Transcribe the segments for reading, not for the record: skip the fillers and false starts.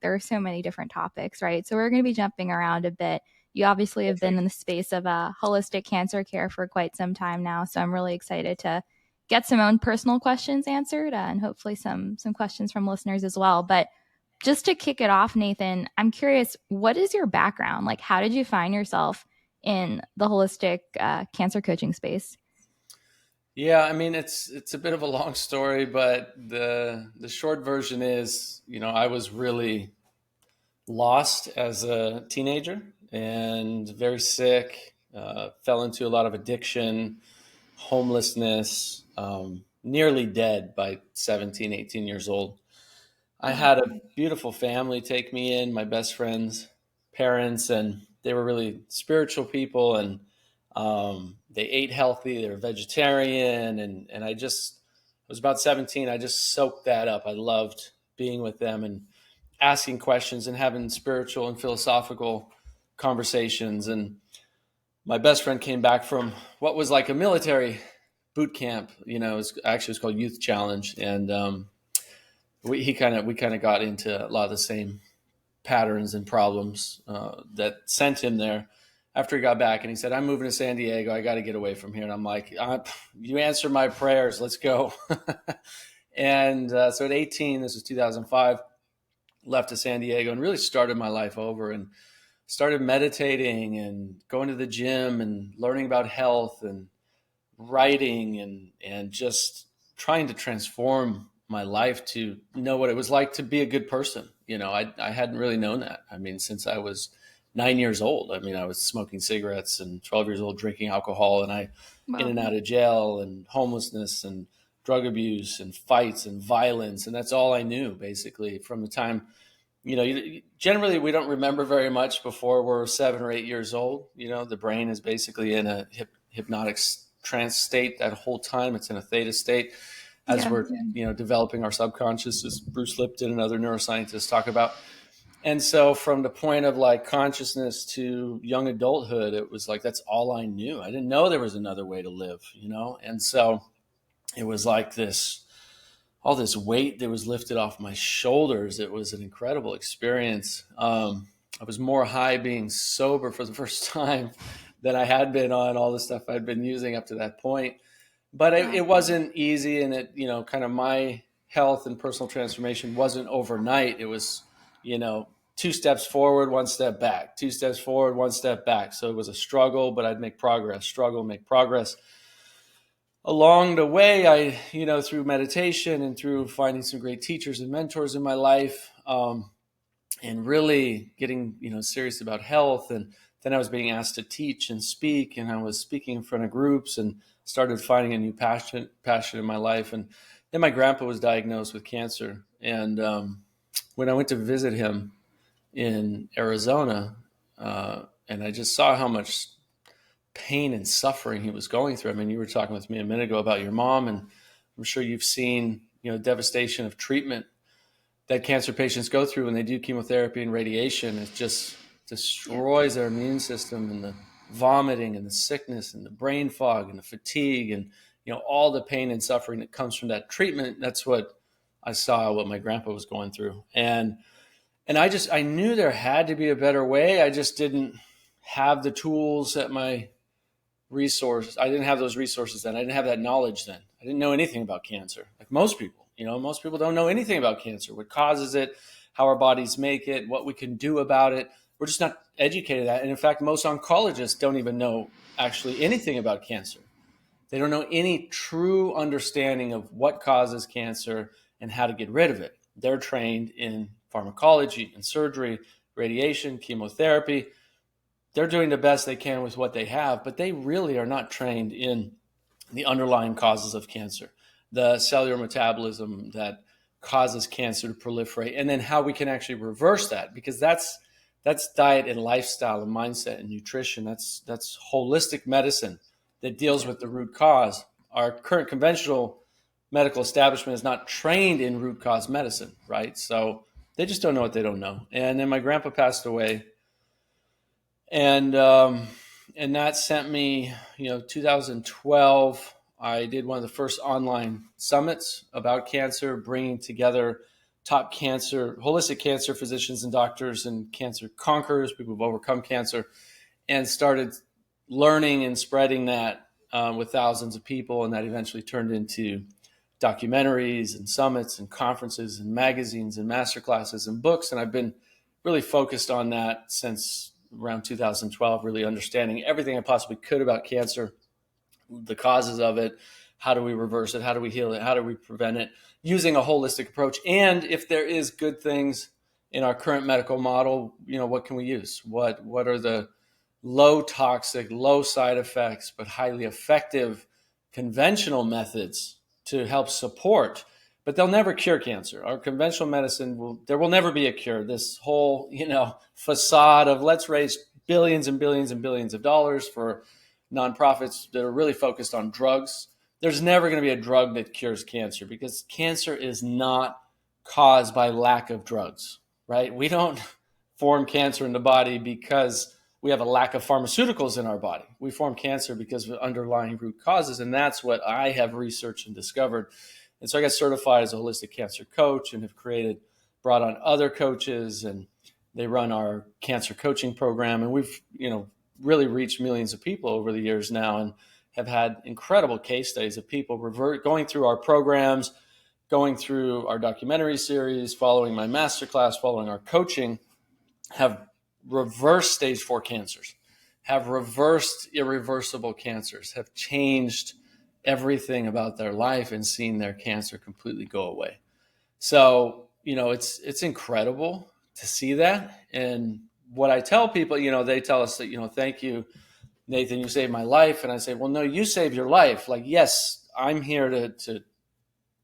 there are so many different topics, right? So we're going to be jumping around a bit. You obviously have been in the space of holistic cancer care for quite some time now, so I'm really excited to get some own personal questions answered and hopefully some questions from listeners as well. But just to kick it off, Nathan, I'm curious, what is your background? Like, how did you find yourself in the holistic cancer coaching space? Yeah, I mean it's a bit of a long story, but the short version is, I was really lost as a teenager and very sick. Fell into a lot of addiction, homelessness, nearly dead by 17, 18 years old. I Wow. had a beautiful family take me in, my best friend's parents, and they were really spiritual people, and they ate healthy. They were vegetarian, and I was about 17. I just soaked that up. I loved being with them and asking questions and having spiritual and philosophical conversations. And my best friend came back from what was like a military boot camp. It was called Youth Challenge, and we kind of got into a lot of the same patterns and problems that sent him there. After he got back, and he said, "I'm moving to San Diego. I got to get away from here." And I'm like, "You answered my prayers. Let's go." And so at 18, this was 2005, left to San Diego and really started my life over and started meditating and going to the gym and learning about health and writing and just trying to transform my life to know what it was like to be a good person. I hadn't really known that. I mean, since I was 9 years old. I mean, I was smoking cigarettes and 12 years old drinking alcohol, and I in Well, and out of jail and homelessness and drug abuse and fights and violence. And that's all I knew basically from the time, generally we don't remember very much before we're 7 or 8 years old. The brain is basically in a hypnotic trance state that whole time. It's in a theta state as yeah. we're, developing our subconscious, as Bruce Lipton and other neuroscientists talk about. And so from the point of like consciousness to young adulthood, it was like, that's all I knew. I didn't know there was another way to live. And so it was like all this weight that was lifted off my shoulders. It was an incredible experience. I was more high being sober for the first time than I had been on all the stuff I'd been using up to that point. But Wow. it wasn't easy. And kind of my health and personal transformation wasn't overnight. It was, two steps forward, one step back, two steps forward, one step back. So it was a struggle, but I'd make progress, struggle, make progress. Along the way, through meditation and through finding some great teachers and mentors in my life, and really getting, serious about health. And then I was being asked to teach and speak, and I was speaking in front of groups and started finding a new passion in my life. And then my grandpa was diagnosed with cancer. And when I went to visit him in Arizona, and I just saw how much pain and suffering he was going through. I mean, you were talking with me a minute ago about your mom, and I'm sure you've seen, devastation of treatment that cancer patients go through when they do chemotherapy and radiation. It just Yeah. destroys their immune system, and the vomiting and the sickness and the brain fog and the fatigue and, all the pain and suffering that comes from that treatment. That's what I saw, what my grandpa was going through. And I knew there had to be a better way. I just didn't have the tools at my resources. I didn't have those resources then. I didn't have that knowledge then. I didn't know anything about cancer. Like most people, most people don't know anything about cancer, what causes it, how our bodies make it, what we can do about it. We're just not educated at. And in fact, most oncologists don't even know actually anything about cancer. They don't know any true understanding of what causes cancer and how to get rid of it. They're trained in pharmacology and surgery, radiation, chemotherapy. They're doing the best they can with what they have, but they really are not trained in the underlying causes of cancer, the cellular metabolism that causes cancer to proliferate, and then how we can actually reverse that, because that's diet and lifestyle and mindset and nutrition. That's holistic medicine that deals Yeah. with the root cause. Our current conventional medical establishment is not trained in root cause medicine, right? So they just don't know what they don't know. And then my grandpa passed away, and that sent me, 2012. I did one of the first online summits about cancer, bringing together top holistic cancer physicians and doctors and cancer conquerors, people who've overcome cancer, and started learning and spreading that with thousands of people. And that eventually turned into documentaries and summits and conferences and magazines and masterclasses and books. And I've been really focused on that since around 2012, really understanding everything I possibly could about cancer, the causes of it, how do we reverse it, how do we heal it, how do we prevent it, using a holistic approach. And if there is good things in our current medical model, what can we use? What are the low toxic, low side effects, but highly effective conventional methods to help support? But they'll never cure cancer. Our conventional medicine there will never be a cure. This whole, facade of let's raise billions and billions and billions of dollars for nonprofits that are really focused on drugs. There's never going to be a drug that cures cancer, because cancer is not caused by lack of drugs, right? We don't form cancer in the body because we have a lack of pharmaceuticals in our body. We form cancer because of underlying root causes, and that's what I have researched and discovered. And so I got certified as a holistic cancer coach and have brought on other coaches, and they run our cancer coaching program. And we've, really reached millions of people over the years now, and have had incredible case studies of people going through our programs, going through our documentary series, following my masterclass, following our coaching, have reversed stage 4 cancers, have reversed irreversible cancers, have changed everything about their life and seen their cancer completely go away. So, it's incredible to see that. And what I tell people, they tell us that, thank you, Nathan, you saved my life. And I say, well, no, you saved your life. Like, yes, I'm here to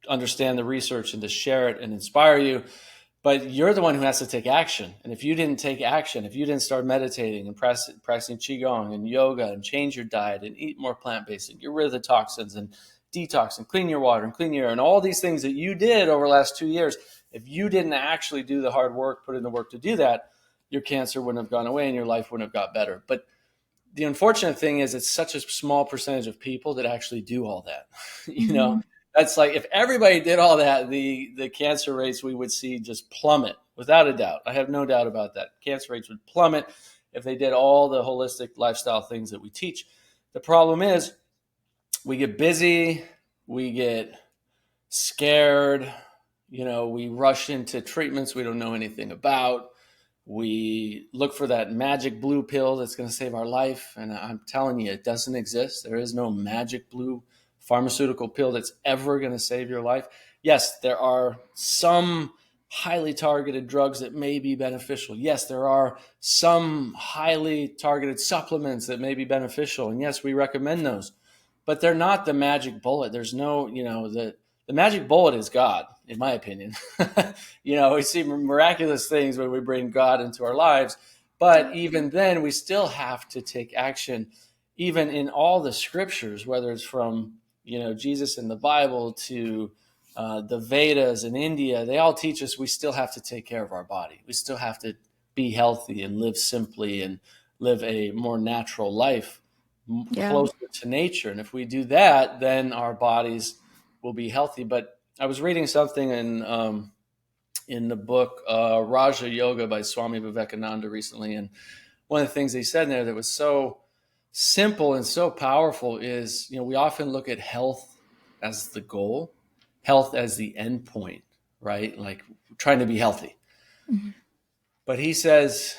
understand the research and to share it and inspire you, but you're the one who has to take action. And if you didn't take action, if you didn't start meditating and practicing Qigong and yoga and change your diet and eat more plant-based and get rid of the toxins and detox and clean your water and clean your air and all these things that you did over the last 2 years, if you didn't actually do the hard work, put in the work to do that, your cancer wouldn't have gone away and your life wouldn't have got better. But the unfortunate thing is it's such a small percentage of people that actually do all that. That's like, if everybody did all that, the cancer rates we would see just plummet, without a doubt. I have no doubt about that. Cancer rates would plummet if they did all the holistic lifestyle things that we teach. The problem is we get busy, we get scared, we rush into treatments we don't know anything about. We look for that magic blue pill that's going to save our life. And I'm telling you, it doesn't exist. There is no magic blue pharmaceutical pill that's ever going to save your life. Yes, there are some highly targeted drugs that may be beneficial. Yes, there are some highly targeted supplements that may be beneficial. And yes, we recommend those. But they're not the magic bullet. There's no, the magic bullet is God, in my opinion. We see miraculous things when we bring God into our lives. But even then, we still have to take action, even in all the scriptures, whether it's from, Jesus in the Bible to the Vedas in India. They all teach us we still have to take care of our body. We still have to be healthy and live simply and live a more natural life, closer to nature. And if we do that, then our bodies will be healthy. But I was reading something in the book Raja Yoga by Swami Vivekananda recently, and one of the things he said in there that was so simple and so powerful is, we often look at health as the goal, health as the end point, right? Like trying to be healthy. Mm-hmm. But he says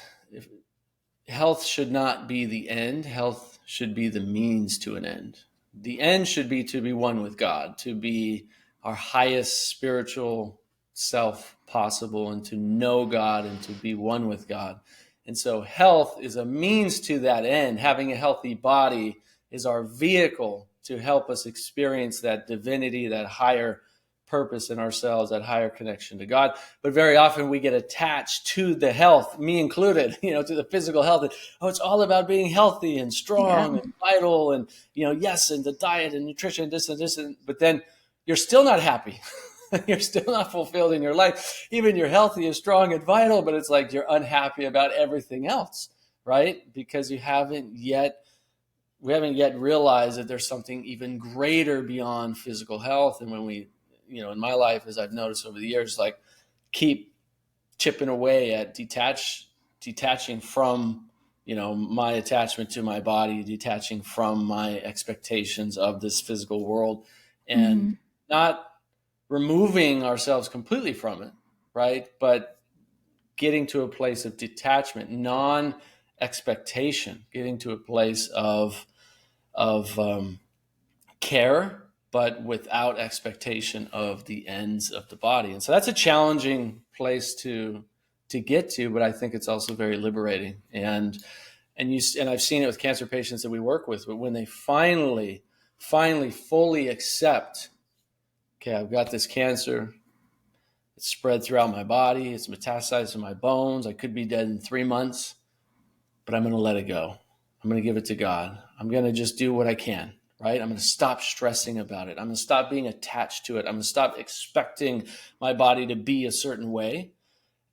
health should not be the end. Health should be the means to an end. The end should be to be one with God, to be our highest spiritual self possible, and to know God and to be one with God. And so health is a means to that end. Having a healthy body is our vehicle to help us experience that divinity, that higher purpose in ourselves, that higher connection to God. But very often we get attached to the health, me included, to the physical health. And, it's all about being healthy and strong and vital and, yes, and the diet and nutrition, this and this. But then you're still not happy. You're still not fulfilled in your life. Even you're healthy and strong and vital, but it's like you're unhappy about everything else, right? Because we haven't yet realized that there's something even greater beyond physical health. And when we, in my life, as I've noticed over the years, like keep chipping away at detaching from, my attachment to my body, detaching from my expectations of this physical world, and Mm-hmm. not removing ourselves completely from it, right? But getting to a place of detachment, non-expectation, getting to a place of care, but without expectation of the ends of the body. And so that's a challenging place to get to, but I think it's also very liberating. And I've seen it with cancer patients that we work with, but when they finally fully accept, okay, I've got this cancer, it's spread throughout my body, it's metastasized in my bones, I could be dead in 3 months, but I'm going to let it go. I'm going to give it to God. I'm going to just do what I can, right? I'm going to stop stressing about it. I'm going to stop being attached to it. I'm going to stop expecting my body to be a certain way.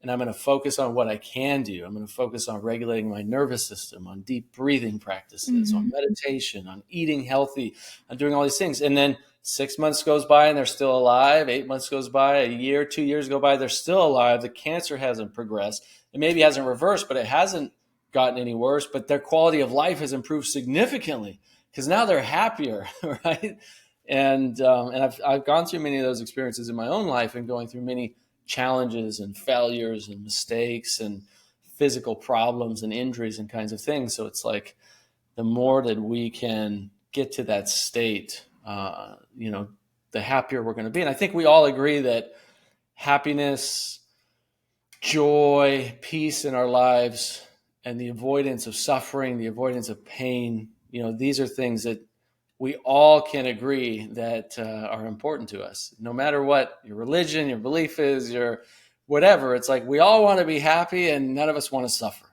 And I'm going to focus on what I can do. I'm going to focus on regulating my nervous system, on deep breathing practices, on Mm-hmm. meditation, on eating healthy, on doing all these things. And then 6 months goes by and they're still alive. 8 months goes by, a year, 2 years go by, they're still alive. The cancer hasn't progressed. It maybe hasn't reversed, but it hasn't gotten any worse. But their quality of life has improved significantly because now they're happier, right? And I've gone through many of those experiences in my own life, and going through many challenges and failures and mistakes and physical problems and injuries and kinds of things. So it's like the more that we can get to that state, the happier we're going to be. And I think we all agree that happiness, joy, peace in our lives, and the avoidance of suffering, the avoidance of pain, these are things that we all can agree that are important to us. No matter what your religion, your belief is, your whatever, it's like we all want to be happy and none of us want to suffer.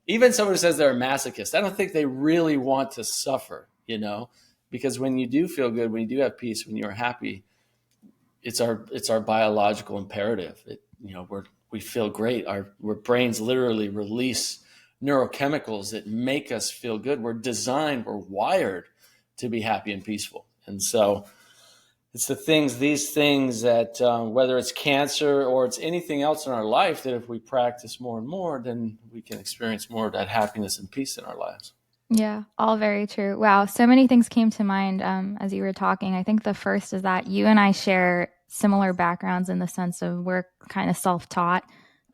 Even someone who says they're a masochist, I don't think they really want to suffer, because when you do feel good, when you do have peace, when you're happy, it's our biological imperative. We feel great. Our brains literally release neurochemicals that make us feel good. We're wired to be happy and peaceful. And so it's these things that whether it's cancer or it's anything else in our life, that if we practice more and more, then we can experience more of that happiness and peace in our lives. Yeah, all very true. Wow, so many things came to mind as you were talking. I think the first is that you and I share similar backgrounds in the sense of we're kind of self-taught,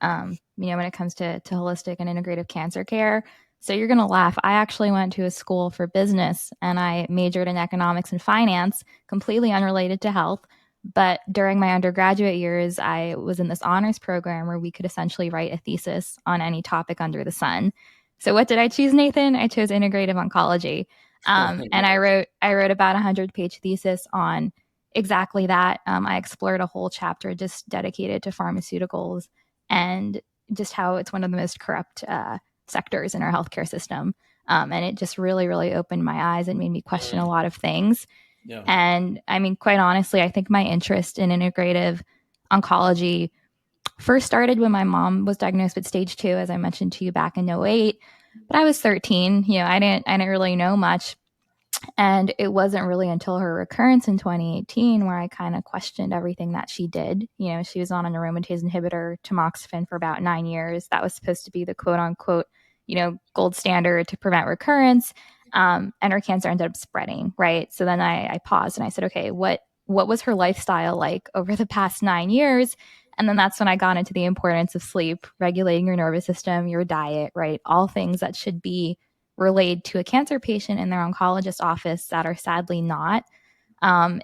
when it comes to holistic and integrative cancer care. So you're going to laugh. I actually went to a school for business and I majored in economics and finance, completely unrelated to health. But during my undergraduate years, I was in this honors program where we could essentially write a thesis on any topic under the sun. So what did I choose, Nathan? I chose integrative oncology. And I wrote about 100-page thesis on exactly that. I explored a whole chapter just dedicated to pharmaceuticals and just how it's one of the most corrupt sectors in our healthcare system. And it just really, really opened my eyes and made me question a lot of things. Yeah. And I mean, quite honestly, I think my interest in integrative oncology first started when my mom was diagnosed with stage 2, as I mentioned to you back in '08. But I was 13. I didn't really know much. And it wasn't really until her recurrence in 2018 where I kind of questioned everything that she did. She was on an aromatase inhibitor, tamoxifen, for about 9 years. That was supposed to be the quote unquote, gold standard to prevent recurrence. And her cancer ended up spreading, right? So then I paused and I said, okay, what was her lifestyle like over the past 9 years? And then that's when I got into the importance of sleep, regulating your nervous system, your diet, right? All things that should be relayed to a cancer patient in their oncologist office that are sadly not.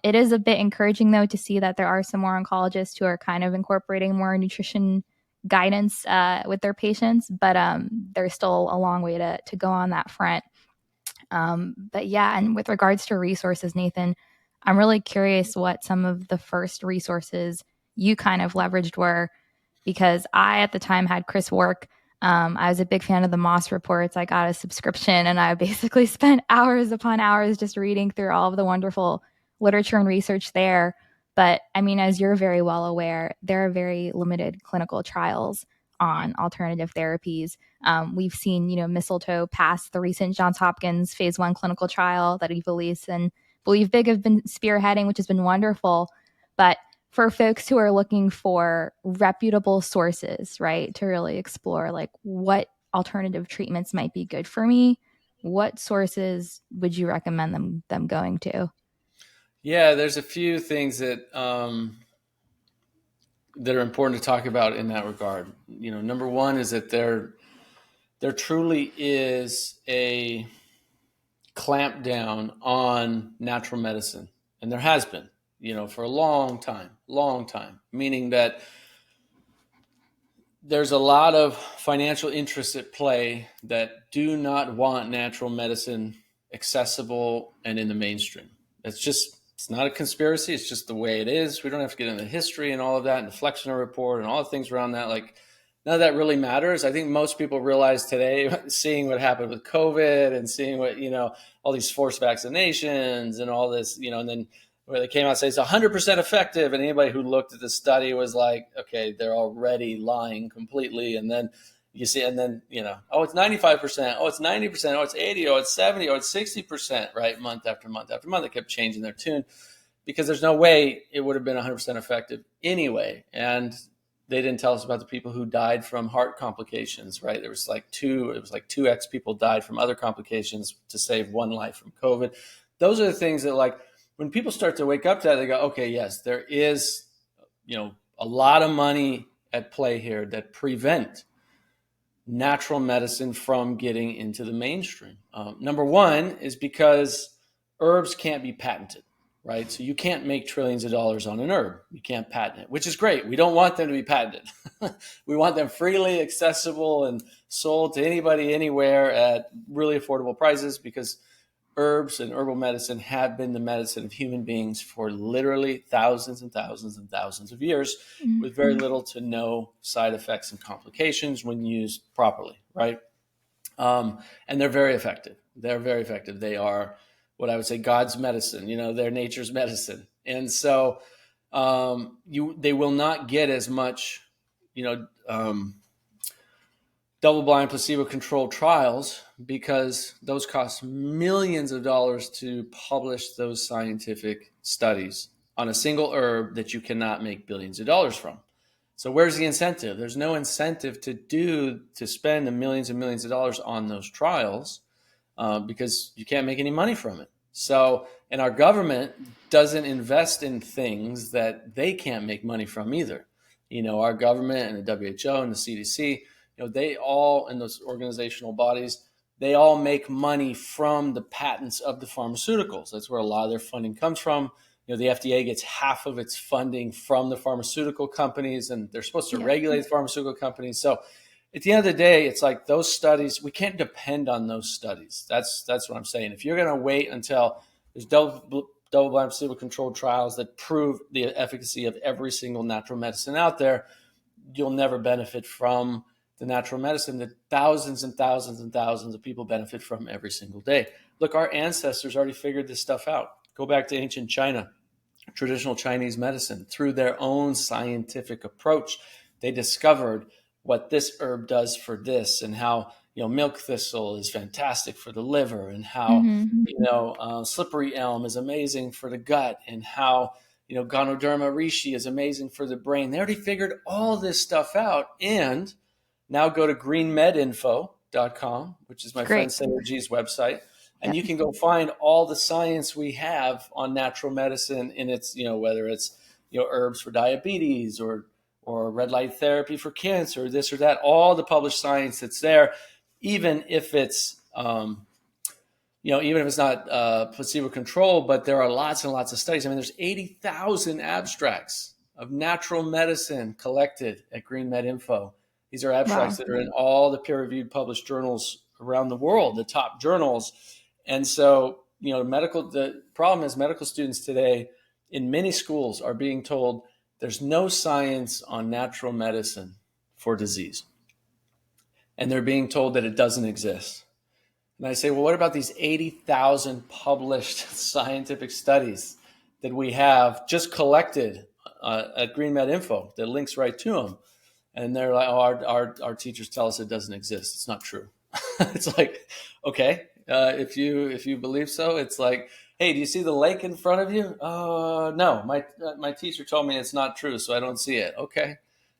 It is a bit encouraging, though, to see that there are some more oncologists who are kind of incorporating more nutrition guidance with their patients, but there's still a long way to go on that front. But yeah, and with regards to resources, Nathan, I'm really curious what some of the first resources you kind of leveraged were, because I at the time had Chris Work. I was a big fan of the Moss reports. I got a subscription and I basically spent hours upon hours just reading through all of the wonderful literature and research there. But I mean, as you're very well aware, there are very limited clinical trials on alternative therapies. We've seen, mistletoe pass the recent Johns Hopkins phase 1 clinical trial that Evolise and Believe Big have been spearheading, which has been wonderful. But for folks who are looking for reputable sources, right, to really explore like what alternative treatments might be good for me, what sources would you recommend them going to? Yeah, there's a few things that are important to talk about in that regard. Number one is that there truly is a clamp down on natural medicine, and there has been, for a long time, meaning that there's a lot of financial interests at play that do not want natural medicine accessible and in the mainstream. It's not a conspiracy. It's just the way it is. We don't have to get into history and all of that and the Flexner report and all the things around that. Like, none of that really matters. I think most people realize today, seeing what happened with COVID and seeing what, all these forced vaccinations and all this, and then where they came out and say it's 100% effective. And anybody who looked at the study was like, okay, they're already lying completely. And then you see, and then, oh, it's 95%. Oh, it's 90%. Oh, it's 80. Oh, it's 70. Oh, it's 60%, right? Month after month after month. They kept changing their tune because there's no way it would have been 100% effective anyway. And they didn't tell us about the people who died from heart complications, right? It was like 2x people died from other complications to save one life from COVID. Those are the things that, like, when people start to wake up to that, they go, okay, yes, there is, a lot of money at play here that prevent natural medicine from getting into the mainstream. Number one is because herbs can't be patented, right? So you can't make trillions of dollars on an herb. You can't patent it, which is great. We don't want them to be patented. We want them freely accessible and sold to anybody, anywhere at really affordable prices, because herbs and herbal medicine have been the medicine of human beings for literally thousands and thousands and thousands of years, with very little to no side effects and complications when used properly, right? And they're very effective. They're very effective. They are what I would say God's medicine. They're nature's medicine. And so they will not get as much, double-blind, placebo-controlled trials, because those cost millions of dollars to publish those scientific studies on a single herb that you cannot make billions of dollars from. So where's the incentive? There's no incentive to spend the millions and millions of dollars on those trials because you can't make any money from it. So, and our government doesn't invest in things that they can't make money from either. Our government and the WHO and the CDC, they all, in those organizational bodies, they all make money from the patents of the pharmaceuticals. That's where a lot of their funding comes from. The FDA gets half of its funding from the pharmaceutical companies, and they're supposed to regulate the pharmaceutical companies. So at the end of the day, it's like those studies, we can't depend on those studies. That's what I'm saying. If you're going to wait until there's double-blind, placebo-controlled trials that prove the efficacy of every single natural medicine out there, you'll never benefit from the natural medicine that thousands and thousands and thousands of people benefit from every single day. Look, our ancestors already figured this stuff out. Go back to ancient China, traditional Chinese medicine. Through their own scientific approach, they discovered what this herb does for this, and how milk thistle is fantastic for the liver, and how slippery elm is amazing for the gut, and how Ganoderma reishi is amazing for the brain. They already figured all this stuff out. And now go to greenmedinfo.com, which is my friend Sarah G's website, and you can go find all the science we have on natural medicine in its, whether it's, herbs for diabetes or red light therapy for cancer, this or that, all the published science that's there, even if it's, even if it's not placebo controlled, but there are lots and lots of studies. I mean, there's 80,000 abstracts of natural medicine collected at GreenMedInfo. These are abstracts that are in all the peer-reviewed published journals around the world, the top journals. And so, the problem is medical students today in many schools are being told there's no science on natural medicine for disease. And they're being told that it doesn't exist. And I say, well, what about these 80,000 published scientific studies that we have just collected at GreenMedInfo that links right to them? And they're like, oh, our teachers tell us it doesn't exist. It's not true. It's like, okay, if you believe so, it's like, Hey, do you see the lake in front of you? No, my teacher told me it's not true, so I don't see it. Okay,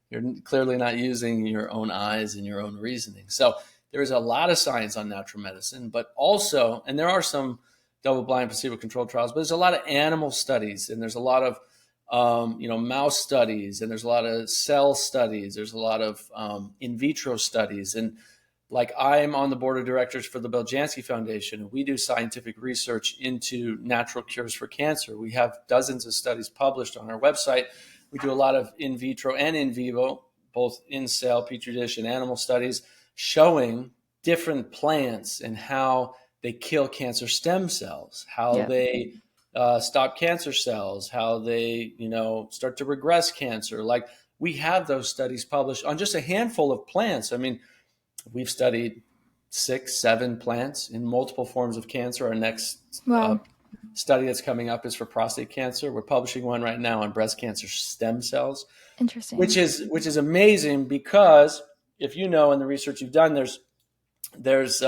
you're clearly not using your own eyes and your own reasoning. So there is a lot of science on natural medicine, but also, and there are some double-blind, placebo-controlled trials, but there's a lot of animal studies, and there's a lot of mouse studies, and there's a lot of cell studies. There's a lot of in vitro studies, and like I'm on the board of directors for the Beljanski Foundation, and we do scientific research into natural cures for cancer. We have dozens of studies published on our website. We do a lot of in vitro and in vivo, both in cell, petri dish, and animal studies, showing different plants and how they kill cancer stem cells, how Yep. they stop cancer cells, how they start to regress cancer. Like, we have those studies published on just a handful of plants. I mean, we've studied 6, 7 plants in multiple forms of cancer. Our next Wow. study that's coming up is for prostate cancer. We're publishing one right now on breast cancer stem cells, which Interesting. is amazing, because if you know in the research you've done, there's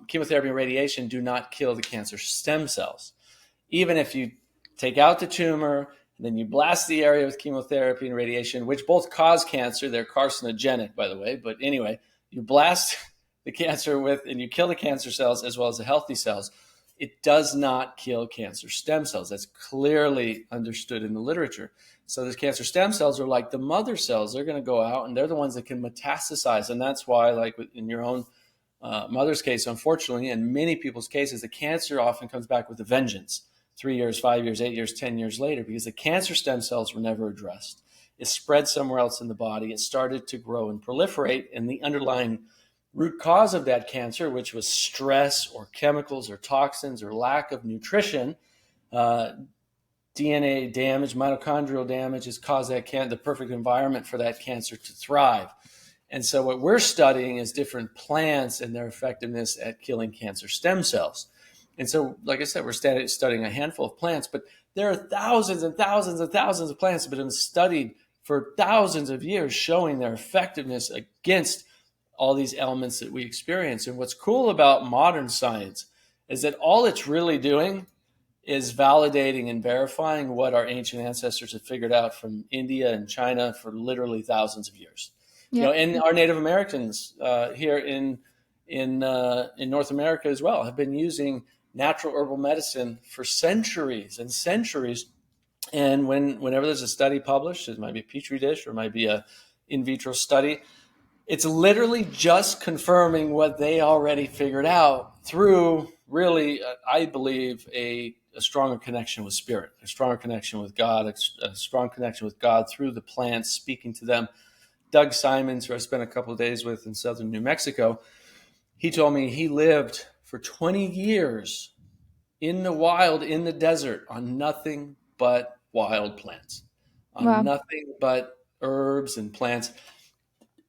chemotherapy and radiation do not kill the cancer stem cells. Even if you take out the tumor and then you blast the area with chemotherapy and radiation, which both cause cancer, they're carcinogenic, by the way, but anyway, you blast the cancer with, and you kill the cancer cells as well as the healthy cells. It does not kill cancer stem cells. That's clearly understood in the literature. So the cancer stem cells are like the mother cells. They're going to go out and they're the ones that can metastasize. And that's why, like in your own mother's case, unfortunately, in many people's cases, the cancer often comes back with a vengeance 3 years, 5 years, 8 years, 10 years later, because the cancer stem cells were never addressed. It spread somewhere else in the body. It started to grow and proliferate, and the underlying root cause of that cancer, which was stress or chemicals or toxins or lack of nutrition, DNA damage, mitochondrial damage, has caused the perfect environment for that cancer to thrive. And so what we're studying is different plants and their effectiveness at killing cancer stem cells. And so, like I said, we're studying a handful of plants, but there are thousands and thousands and thousands of plants that have been studied for thousands of years, showing their effectiveness against all these elements that we experience. And what's cool about modern science is that all it's really doing is validating and verifying what our ancient ancestors have figured out from India and China for literally thousands of years. Yep. And our Native Americans here in North America as well have been using natural herbal medicine for centuries and centuries. And whenever there's a study published, it might be a petri dish or it might be a in vitro study, it's literally just confirming what they already figured out through, really, I believe, a stronger connection with spirit, a stronger connection with God, a strong connection with God through the plants, speaking to them. Doug Simons, who I spent a couple of days with in southern New Mexico, he told me he lived for 20 years in the wild, in the desert, on nothing but wild plants, on Wow. nothing but herbs and plants.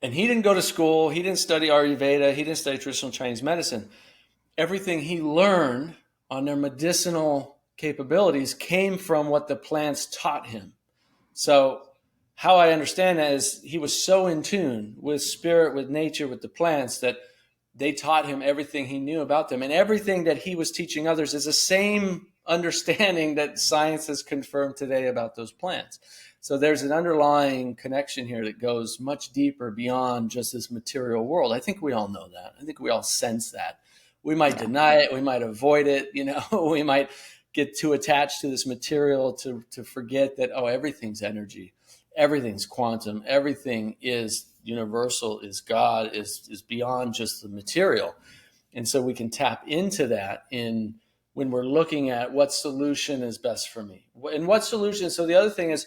And he didn't go to school. He didn't study Ayurveda. He didn't study traditional Chinese medicine. Everything he learned on their medicinal capabilities came from what the plants taught him. So how I understand that is he was so in tune with spirit, with nature, with the plants, that they taught him everything he knew about them. And everything that he was teaching others is the same understanding that science has confirmed today about those plants. So there's an underlying connection here that goes much deeper beyond just this material world. I think we all know that. I think we all sense that. We might Yeah. deny it. We might avoid it. We might get too attached to this material to forget that, everything's energy. Everything's quantum. Everything is universal, is God, is beyond just the material. And so we can tap into that when we're looking at what solution is best for me. And what solution. So the other thing is,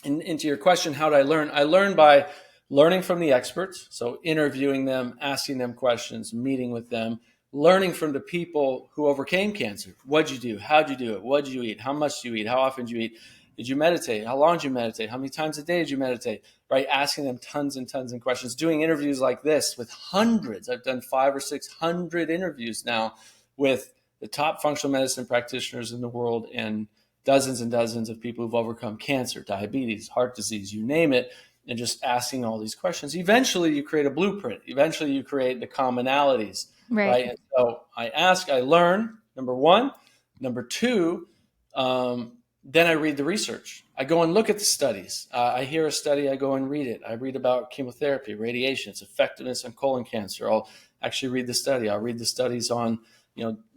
into your question, how did I learn? I learned by learning from the experts. So interviewing them, asking them questions, meeting with them, learning from the people who overcame cancer. What'd you do? How'd you do it? What'd you eat? How much do you eat? How often do you eat? Did you meditate? How long did you meditate? How many times a day did you meditate? Right? Asking them tons and tons of questions, doing interviews like this with hundreds. I've done 500 or 600 interviews now with the top functional medicine practitioners in the world and dozens and dozens of people who've overcome cancer, diabetes, heart disease, you name it, and just asking all these questions. Eventually, you create a blueprint. Eventually, you create the commonalities, Right. right? And so I learn, number one. Number two, then I read the research. I go and look at the studies. I hear a study, I go and read it. I read about chemotherapy, radiation, its effectiveness on colon cancer. I'll actually read the study. I'll read the studies on,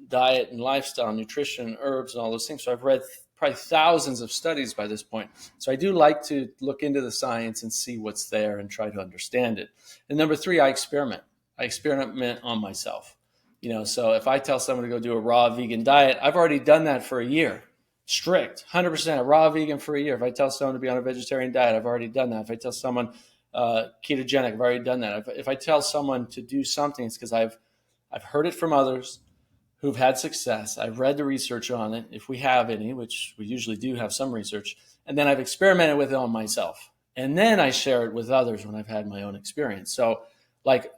diet and lifestyle, nutrition, herbs, and all those things. So I've read probably thousands of studies by this point. So I do like to look into the science and see what's there and try to understand it. And number three, I experiment. I experiment on myself. So if I tell someone to go do a raw vegan diet, I've already done that for a year. Strict, 100% a raw vegan for a year. If I tell someone to be on a vegetarian diet, I've already done that. If I tell someone ketogenic, I've already done that. If I tell someone to do something, it's because I've heard it from others who've had success. I've read the research on it, if we have any, which we usually do have some research, and then I've experimented with it on myself. And then I share it with others when I've had my own experience. So like,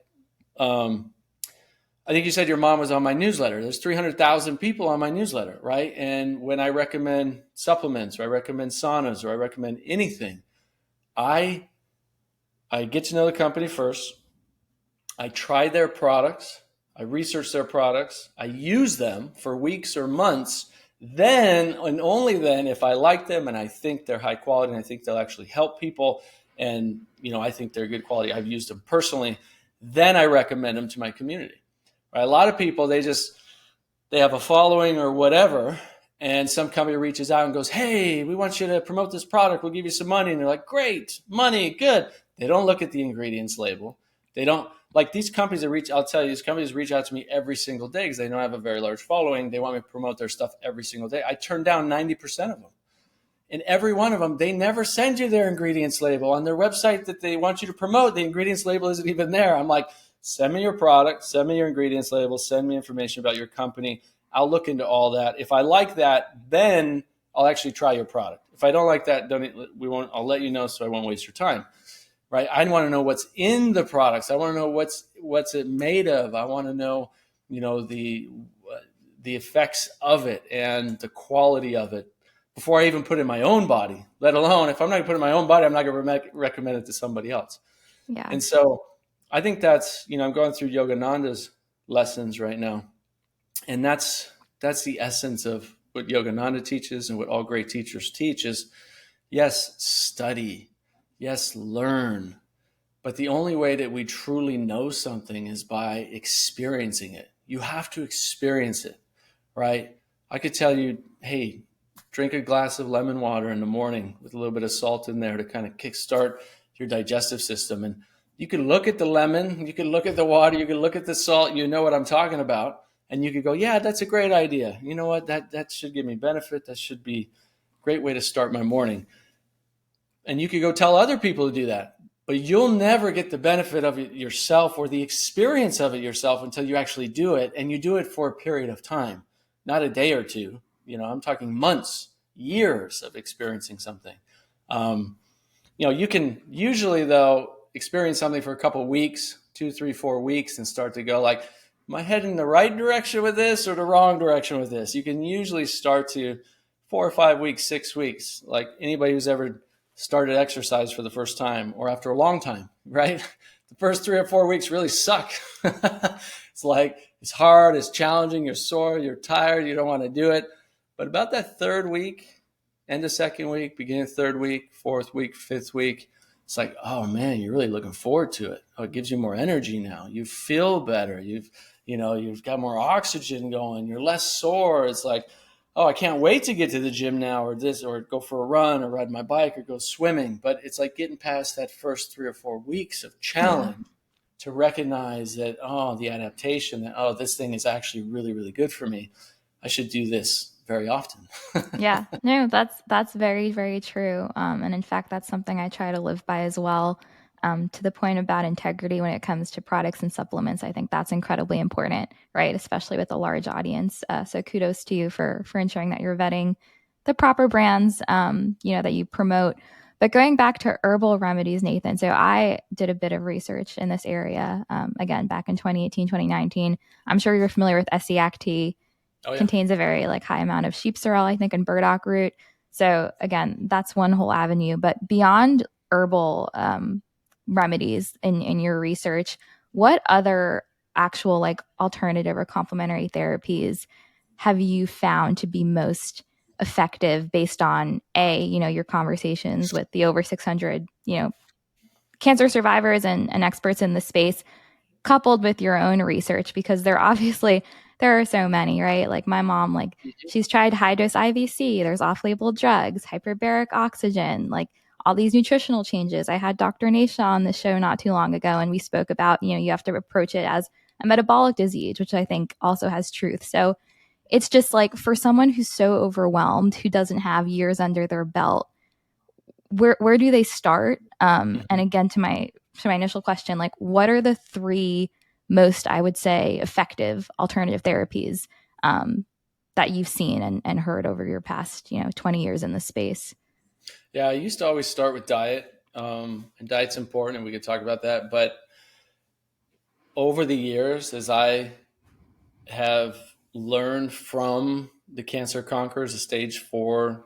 I think you said your mom was on my newsletter. There's 300,000 people on my newsletter, right? And when I recommend supplements or I recommend saunas or I recommend anything, I get to know the company first. I try their products. I research their products. I use them for weeks or months. Then, and only then, if I like them and I think they're high quality and I think they'll actually help people and, I think they're good quality, I've used them personally, then I recommend them to my community. Right? A lot of people, they have a following or whatever, and some company reaches out and goes, hey, we want you to promote this product. We'll give you some money. And they're like, great, money, good. They don't look at the ingredients label. They don't, like these companies I'll tell you, these companies reach out to me every single day because they know I have a very large following. They want me to promote their stuff every single day. I turn down 90% of them. And every one of them, they never send you their ingredients label. On their website that they want you to promote, the ingredients label isn't even there. I'm like, send me your product, send me your ingredients label, send me information about your company. I'll look into all that. If I like that, then I'll actually try your product. If I don't like that, I'll let you know so I won't waste your time. Right? I want to know what's in the products. I want to know what's it made of. I want to know, the effects of it and the quality of it before I even put it in my own body, let alone if I'm not going to put it in my own body, I'm not going to recommend it to somebody else. Yeah. And so I think that's, I'm going through Yogananda's lessons right now. And that's the essence of what Yogananda teaches and what all great teachers teach is, yes, study. Yes, learn. But the only way that we truly know something is by experiencing it. You have to experience it, right? I could tell you, hey, drink a glass of lemon water in the morning with a little bit of salt in there to kind of kickstart your digestive system. And you can look at the lemon, you can look at the water, you can look at the salt, you know what I'm talking about. And you could go, yeah, that's a great idea. You know what? That should give me benefit. That should be a great way to start my morning. And you could go tell other people to do that. But you'll never get the benefit of it yourself or the experience of it yourself until you actually do it. And you do it for a period of time, not a day or two. I'm talking months, years of experiencing something. You can usually, though, experience something for a couple of weeks, 2, 3, 4 weeks, and start to go like, am I heading the right direction with this or the wrong direction with this? You can usually start to 4 or 5 weeks, 6 weeks, like anybody who's ever started exercise for the first time or after a long time, right? The first 3 or 4 weeks really suck. It's like, it's hard, it's challenging, you're sore, you're tired, you don't want to do it. But about that third week, end of second week, beginning of third week, fourth week, fifth week, it's like, oh man, you're really looking forward to it. Oh, it gives you more energy now. You feel better. You've got more oxygen going. You're less sore. It's like, oh, I can't wait to get to the gym now or go for a run or ride my bike or go swimming. But it's like getting past that first 3 or 4 weeks of challenge to recognize that, the adaptation, that, this thing is actually really, really good for me. I should do this very often. Yeah, no, that's very, very true. And in fact, that's something I try to live by as well. To the point about integrity when it comes to products and supplements, I think that's incredibly important, right? Especially with a large audience. So kudos to you for ensuring that you're vetting the proper brands, that you promote. But going back to herbal remedies, Nathan, so I did a bit of research in this area, again, back in 2018, 2019. I'm sure you're familiar with SCACT. Oh, yeah. Contains a very high amount of sheep sorrel, I think, and burdock root. So again, that's one whole avenue. But beyond herbal remedies in your research, what other actual alternative or complementary therapies have you found to be most effective based on your conversations with the over 600, cancer survivors and experts in the space, coupled with your own research, because there are so many, right? Like my mom, like she's tried high dose IVC, there's off label drugs, hyperbaric oxygen, like all these nutritional changes. I had Dr. Nasha on the show not too long ago, and we spoke about, you have to approach it as a metabolic disease, which I think also has truth. So it's just like for someone who's so overwhelmed, who doesn't have years under their belt, where do they start? And again, to my initial question, like what are the three most, I would say, effective alternative therapies that you've seen and heard over your past 20 years in the space? Yeah, I used to always start with diet, and diet's important, and we could talk about that. But over the years, as I have learned from the cancer conquerors, the stage 4,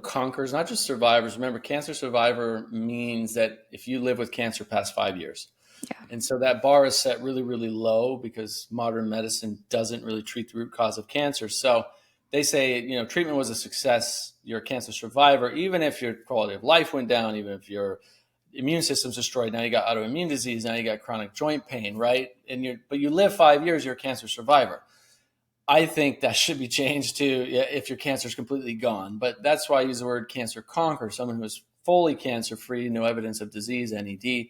conquerors, not just survivors. Remember, cancer survivor means that if you live with cancer past 5 years. Yeah. And so that bar is set really, really low because modern medicine doesn't really treat the root cause of cancer. So they say, treatment was a success. You're a cancer survivor, even if your quality of life went down, even if your immune system's destroyed. Now you got autoimmune disease. Now you got chronic joint pain, right? But you live 5 years, you're a cancer survivor. I think that should be changed to if your cancer is completely gone. But that's why I use the word cancer conqueror, someone who is fully cancer free, no evidence of disease, NED.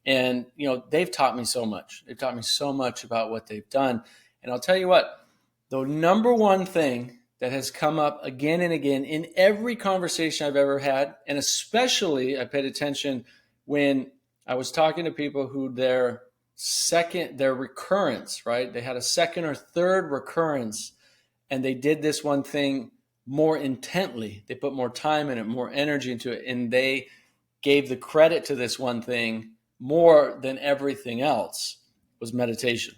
And, they've taught me so much. They've taught me so much about what they've done. And I'll tell you what, the number one thing that has come up again and again in every conversation I've ever had, and especially I paid attention when I was talking to people who their recurrence, right? They had a second or third recurrence and they did this one thing more intently. They put more time in it, more energy into it, and they gave the credit to this one thing more than everything else was meditation.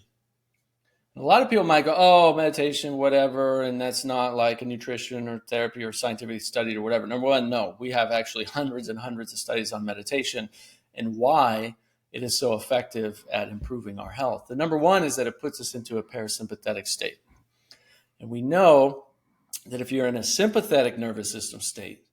A lot of people might go, oh, meditation, whatever, and that's not like a nutrition or therapy or scientifically studied or whatever. Number one, no, we have actually hundreds and hundreds of studies on meditation and why it is so effective at improving our health. The number one is that it puts us into a parasympathetic state. And we know that if you're in a sympathetic nervous system state,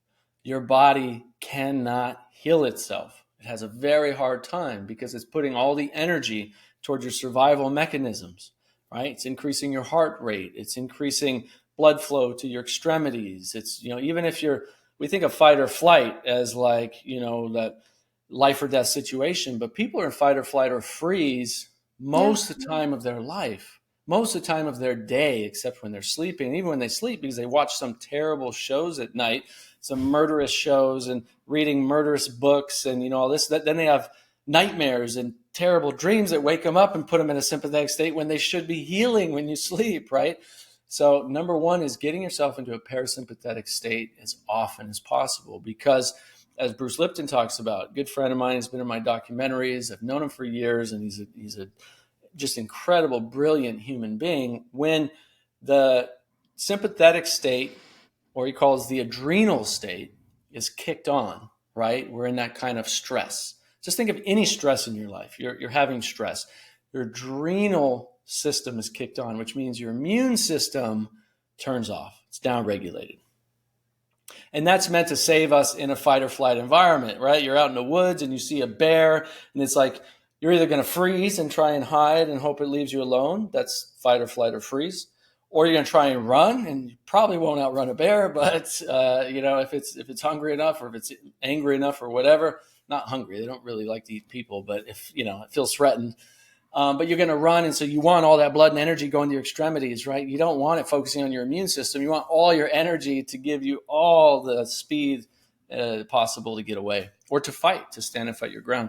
your body cannot heal itself. It has a very hard time because it's putting all the energy towards your survival mechanisms, right? It's increasing your heart rate. It's increasing blood flow to your extremities. It's, even if we think of fight or flight as like, that life or death situation, but people are in fight or flight or freeze most of the time of their life, most of the time of their day, except when they're sleeping. And even when they sleep, because they watch some terrible shows at night, some murderous shows and reading murderous books and, all this, then they have nightmares and terrible dreams that wake them up and put them in a sympathetic state when they should be healing when you sleep, right? So number one is getting yourself into a parasympathetic state as often as possible, because as Bruce Lipton talks about, a good friend of mine has been in my documentaries. I've known him for years, and he's a just incredible, brilliant human being. When the sympathetic state, or he calls the adrenal state, is kicked on, right? We're in that kind of stress. Just think of any stress in your life. You're having stress. Your adrenal system is kicked on, which means your immune system turns off. It's downregulated. And that's meant to save us in a fight or flight environment, right? You're out in the woods and you see a bear, and it's like you're either going to freeze and try and hide and hope it leaves you alone. That's fight or flight or freeze. Or you're going to try and run, and you probably won't outrun a bear, but if it's hungry enough, or if it's angry enough, or whatever. Not hungry, they don't really like to eat people, but if it feels threatened, but you're going to run, and so you want all that blood and energy going to your extremities, right? You don't want it focusing on your immune system. You want all your energy to give you all the speed possible to get away or to fight, to stand and fight your ground.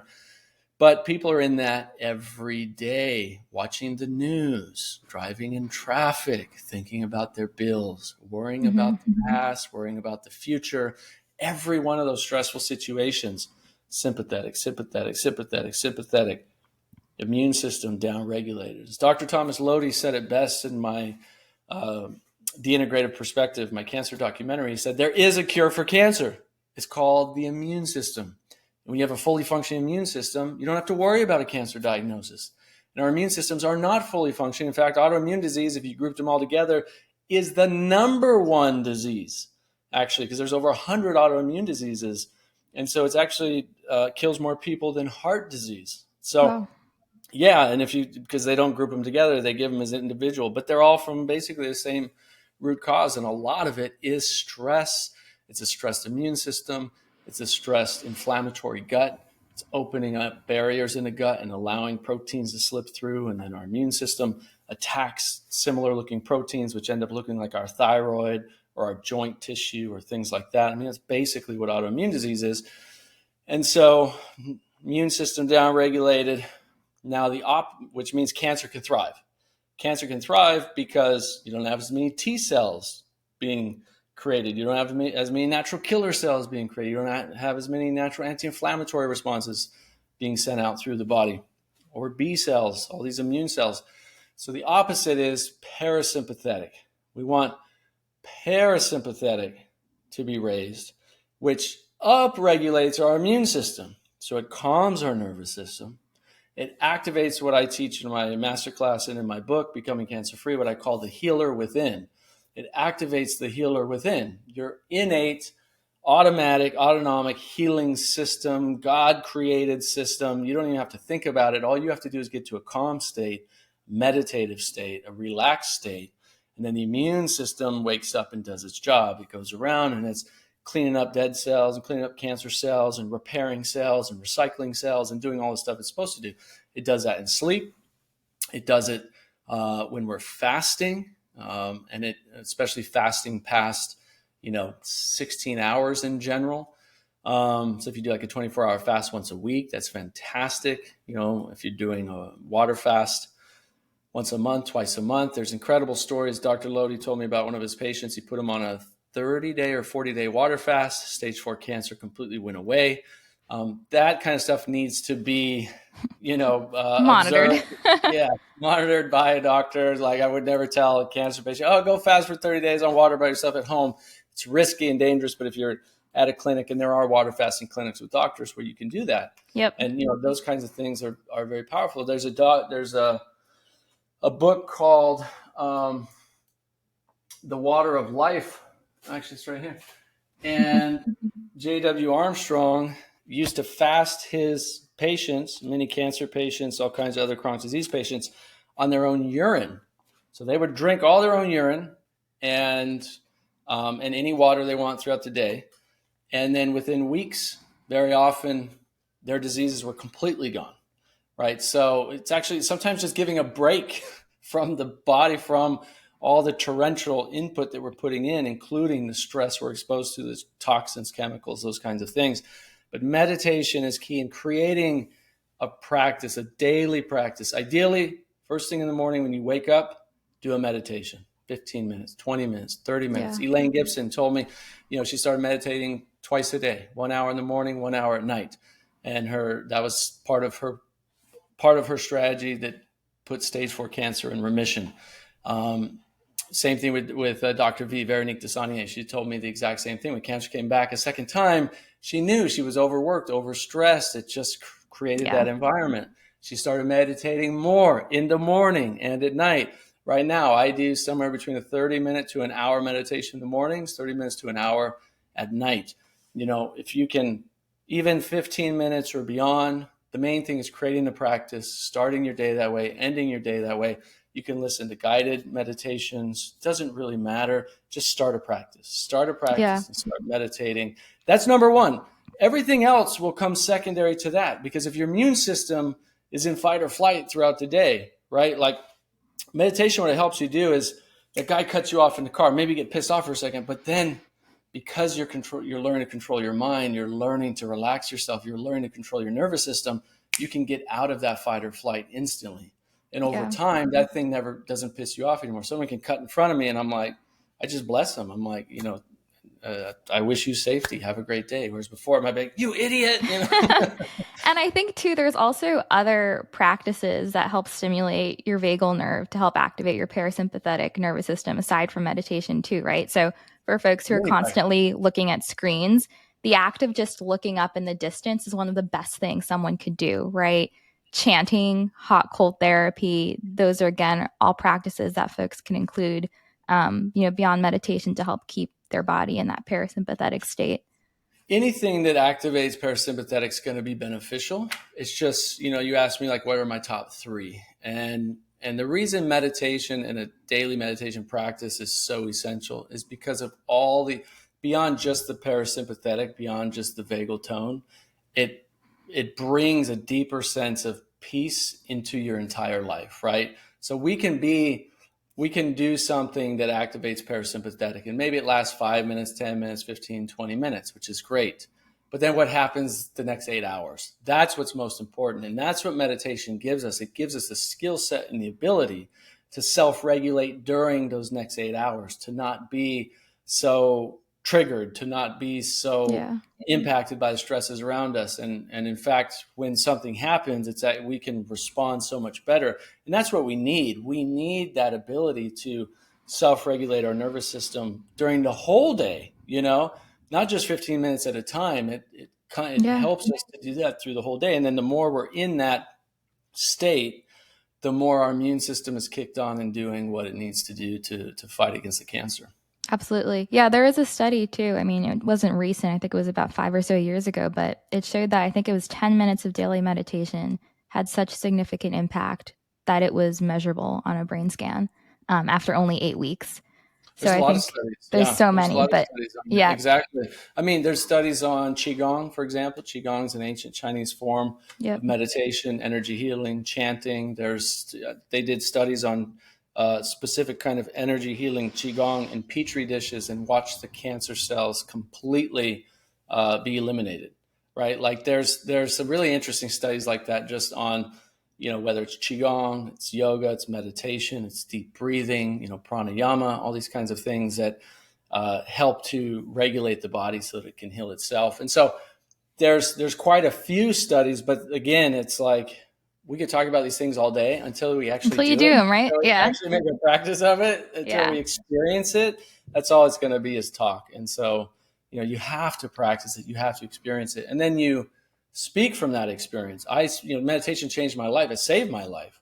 But people are in that every day, watching the news, driving in traffic, thinking about their bills, worrying about the past, worrying about the future. Every one of those stressful situations, sympathetic, sympathetic, sympathetic, sympathetic. Immune system downregulated. As Dr. Thomas Lodi said it best in my The Integrative Perspective, my cancer documentary, he said, there is a cure for cancer. It's called the immune system. When you have a fully functioning immune system, you don't have to worry about a cancer diagnosis. And our immune systems are not fully functioning. In fact, autoimmune disease, if you grouped them all together, is the number one disease, actually, because there's over 100 autoimmune diseases. And so it's actually kills more people than heart disease. So Wow. yeah, and because they don't group them together, they give them as individual, but they're all from basically the same root cause. And a lot of it is stress. It's a stressed immune system. It's a stressed inflammatory gut. It's opening up barriers in the gut and allowing proteins to slip through. And then our immune system attacks similar looking proteins, which end up looking like our thyroid or our joint tissue or things like that. I mean, that's basically what autoimmune disease is. And so immune system downregulated. Now which means cancer can thrive. Cancer can thrive because you don't have as many T cells being created. You don't have as many natural killer cells being created. You don't have as many natural anti-inflammatory responses being sent out through the body, or B cells, all these immune cells. So the opposite is parasympathetic. We want parasympathetic to be raised, which upregulates our immune system. So it calms our nervous system. It activates what I teach in my masterclass and in my book, Becoming Cancer Free, what I call the healer within. It activates the healer within, your innate, automatic, autonomic healing system, God-created system. You don't even have to think about it. All you have to do is get to a calm state, meditative state, a relaxed state, and then the immune system wakes up and does its job. It goes around and it's cleaning up dead cells and cleaning up cancer cells and repairing cells and recycling cells and doing all the stuff it's supposed to do. It does that in sleep. It does it when we're fasting, and it especially fasting past 16 hours in general. So if you do like a 24-hour fast once a week, that's fantastic. If you're doing a water fast once a month, twice a month, there's incredible stories. Dr. Lodi told me about one of his patients. He put him on a 30-day or 40-day water fast. Stage 4 cancer completely went away. That kind of stuff needs to be, Monitored. observed. Yeah, monitored by a doctor. Like I would never tell a cancer patient, "Oh, go fast for 30 days on water by yourself at home." It's risky and dangerous. But if you're at a clinic, and there are water fasting clinics with doctors where you can do that, Yep. and those kinds of things are very powerful. There's a book called The Water of Life. Actually, it's right here. And J.W. Armstrong used to fast his patients, many cancer patients, all kinds of other chronic disease patients, on their own urine. So they would drink all their own urine and any water they want throughout the day. And then within weeks, very often, their diseases were completely gone, right? So it's actually sometimes just giving a break from the body, from all the torrential input that we're putting in, including the stress we're exposed to, the toxins, chemicals, those kinds of things. But meditation is key in creating a practice, a daily practice. Ideally, first thing in the morning when you wake up, do a meditation, 15 minutes, 20 minutes, 30 minutes. Yeah. Elaine Gibson told me, she started meditating twice a day, 1 hour in the morning, 1 hour at night. And that was part of her strategy that put stage 4 cancer in remission. Same thing with Dr. V, Veronique Desanier. She told me the exact same thing. When cancer came back a second time, she knew she was overworked, overstressed. It just created that environment. She started meditating more in the morning and at night. Right now, I do somewhere between a 30-minute to an hour meditation in the mornings, 30 minutes to an hour at night. If you can, even 15 minutes or beyond, the main thing is creating the practice, starting your day that way, ending your day that way. You can listen to guided meditations. Doesn't really matter. Just start a practice. And start meditating. That's number one. Everything else will come secondary to that, because if your immune system is in fight or flight throughout the day, right? Like meditation, what it helps you do is that guy cuts you off in the car, maybe get pissed off for a second, but then because you're learning to control your mind, you're learning to relax yourself, you're learning to control your nervous system, you can get out of that fight or flight instantly. And over time, that thing never doesn't piss you off anymore. Someone can cut in front of me and I'm like, I just bless them. I'm like, I wish you safety. Have a great day. Whereas before, it might be like, you idiot. And I think too, there's also other practices that help stimulate your vagal nerve to help activate your parasympathetic nervous system aside from meditation too, right? So for folks who are constantly looking at screens, the act of just looking up in the distance is one of the best things someone could do, right? Chanting, hot cold therapy, those are again all practices that folks can include beyond meditation to help keep their body in that parasympathetic state? Anything that activates parasympathetic is going to be beneficial. It's just, you asked me like, what are my top three? And the reason meditation and a daily meditation practice is so essential is because of all the, beyond just the parasympathetic, beyond just the vagal tone, it it brings a deeper sense of peace into your entire life, right? So we can do something that activates parasympathetic, and maybe it lasts 5 minutes, 10 minutes, 15, 20 minutes, which is great. But then what happens the next 8 hours? That's what's most important. And that's what meditation gives us. It gives us the skill set and the ability to self-regulate during those next 8 hours, to not be so triggered, to not be so Yeah. impacted by the stresses around us. And in fact, when something happens, it's that we can respond so much better. And that's what we need. We need that ability to self-regulate our nervous system during the whole day, not just 15 minutes at a time. It Yeah. helps us to do that through the whole day. And then the more we're in that state, the more our immune system is kicked on and doing what it needs to do to fight against the cancer. Absolutely. Yeah, there is a study too. I mean, it wasn't recent. I think it was about 5 or so years ago, but it showed that I think it was 10 minutes of daily meditation had such significant impact that it was measurable on a brain scan after only 8 weeks. So There's a I lot of think studies. there's Yeah, so there's a many, lot of but studies on that. yeah, Exactly. I mean, there's studies on Qigong, for example. Qigong is an ancient Chinese form yep, of meditation, energy healing, chanting. They did studies on specific kind of energy healing Qigong in petri dishes and watched the cancer cells completely be eliminated. Right? Like there's some really interesting studies like that just on whether it's qigong, it's yoga, it's meditation, it's deep breathing, pranayama, all these kinds of things that help to regulate the body so that it can heal itself. And so there's quite a few studies, but again, it's like we could talk about these things all day until we actually until you do do it, them, right? until we Yeah, actually make a practice of it, until yeah, we experience it. That's all it's going to be is talk. And so, you have to practice it, you have to experience it, and then you speak from that experience. Meditation changed my life. It saved my life,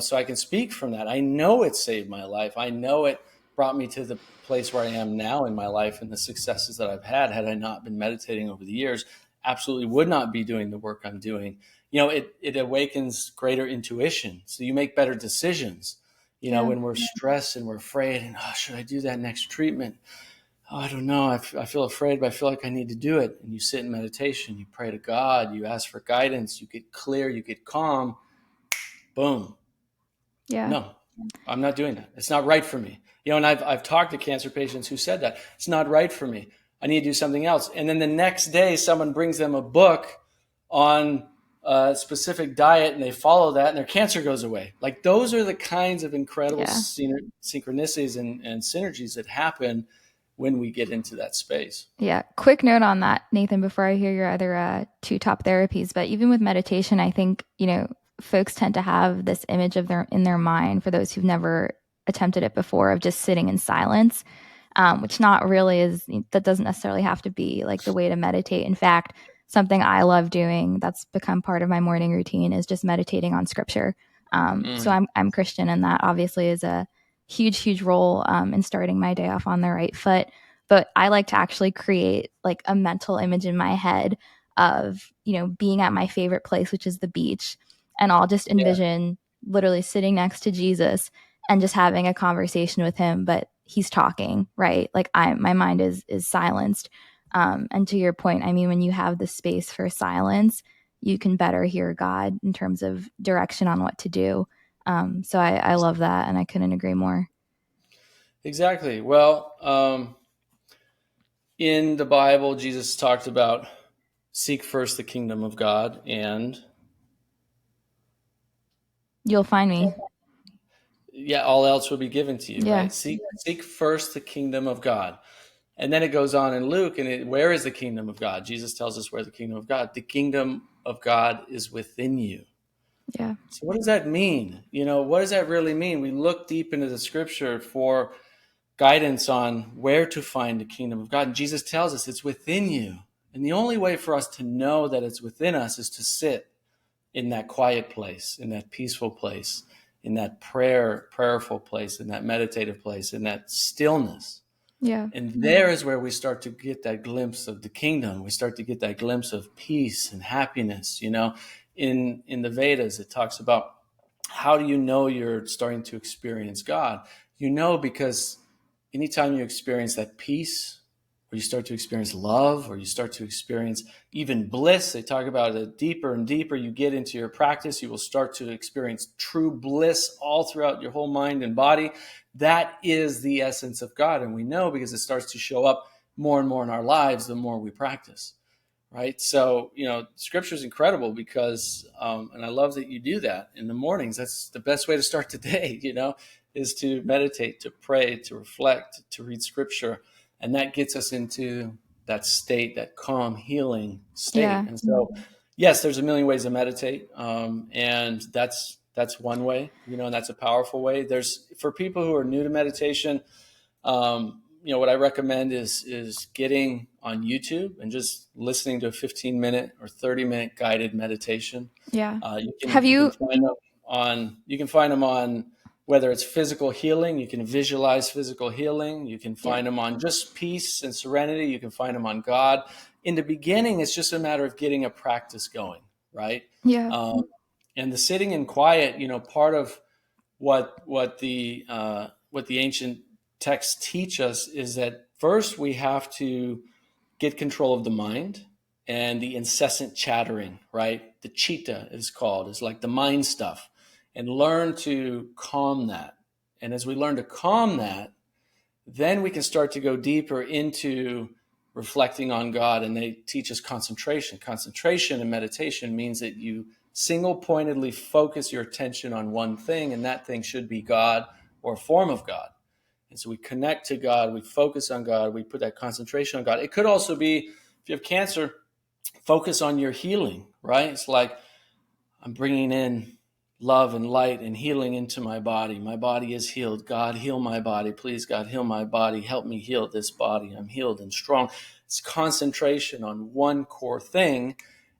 so I can speak from that. I know it saved my life. I know it brought me to the place where I am now in my life and the successes that I've had I not been meditating over the years. Absolutely would not be doing the work I'm doing. It awakens greater intuition. So you make better decisions, yeah, when we're stressed and we're afraid and, should I do that next treatment? I don't know. I feel afraid, but I feel like I need to do it. And you sit in meditation, you pray to God, you ask for guidance, you get clear, you get calm. Boom. yeah, No, I'm not doing that. It's not right for me. And I've talked to cancer patients who said that it's not right for me. I need to do something else. And then the next day, someone brings them a book on a specific diet and they follow that and their cancer goes away. Like those are the kinds of incredible yeah. synchronicities and synergies that happen when we get into that space. Yeah. Quick note on that, Nathan, before I hear your other two top therapies. But even with meditation, I think, folks tend to have this image of in their mind, for those who've never attempted it before, of just sitting in silence, which not really is, that doesn't necessarily have to be like the way to meditate. In fact, something I love doing that's become part of my morning routine is just meditating on scripture. So Mm. I'm Christian, and that obviously is a huge role in starting my day off on the right foot. But I like to actually create like a mental image in my head of, being at my favorite place, which is the beach. And I'll just Yeah, envision literally sitting next to Jesus and just having a conversation with him, but he's talking, right? Like my mind is silenced. And to your point, I mean, when you have the space for silence, you can better hear God in terms of direction on what to do. So I love that, and I couldn't agree more. exactly. Well, in the Bible, Jesus talked about seek first the kingdom of God and You'll find me. yeah, all else will be given to you, Yeah. right? Seek first the kingdom of God. And then it goes on in Luke, and where is the kingdom of God? Jesus tells us where the kingdom of God. The kingdom of God is within you. Yeah. So what does that mean? What does that really mean? We look deep into the scripture for guidance on where to find the kingdom of God. And Jesus tells us it's within you. And the only way for us to know that it's within us is to sit in that quiet place, in that peaceful place, in that prayerful place, in that meditative place, in that stillness. Yeah. And there is where we start to get that glimpse of the kingdom. We start to get that glimpse of peace and happiness. In the Vedas, it talks about, how do you know you're starting to experience God? Because anytime you experience that peace, or you start to experience love, or you start to experience even bliss, they talk about it, deeper and deeper you get into your practice, you will start to experience true bliss all throughout your whole mind and body. That is the essence of God. And we know because it starts to show up more and more in our lives the more we practice. Right. So, scripture is incredible because, and I love that you do that in the mornings. That's the best way to start the day, is to meditate, to pray, to reflect, to read scripture. And that gets us into that state, that calm, healing state. Yeah. And so, yes, there's a million ways to meditate. And that's one way, and that's a powerful way. For people who are new to meditation, what I recommend is getting on YouTube and just listening to a 15-minute or 30-minute guided meditation. Yeah. Have You can you find them on whether it's physical healing. You can visualize physical healing. You can Yeah. find them on just peace and serenity. You can find them on God. In the beginning, it's just a matter of getting a practice going, right? Yeah. And the sitting in quiet, part of what the ancient texts teach us is that first we have to get control of the mind and the incessant chattering, right? The chitta is like the mind stuff, and learn to calm that. And as we learn to calm that, then we can start to go deeper into reflecting on God. And they teach us concentration. Concentration in meditation means that you single-pointedly focus your attention on one thing, and that thing should be God or a form of God. And so we connect to God, we focus on God, we put that concentration on God. It could also be, if you have cancer, focus on your healing, right? It's like, I'm bringing in love and light and healing into my body. My body is healed. God, heal my body. Please, God, heal my body. Help me heal this body. I'm healed and strong. It's concentration on one core thing.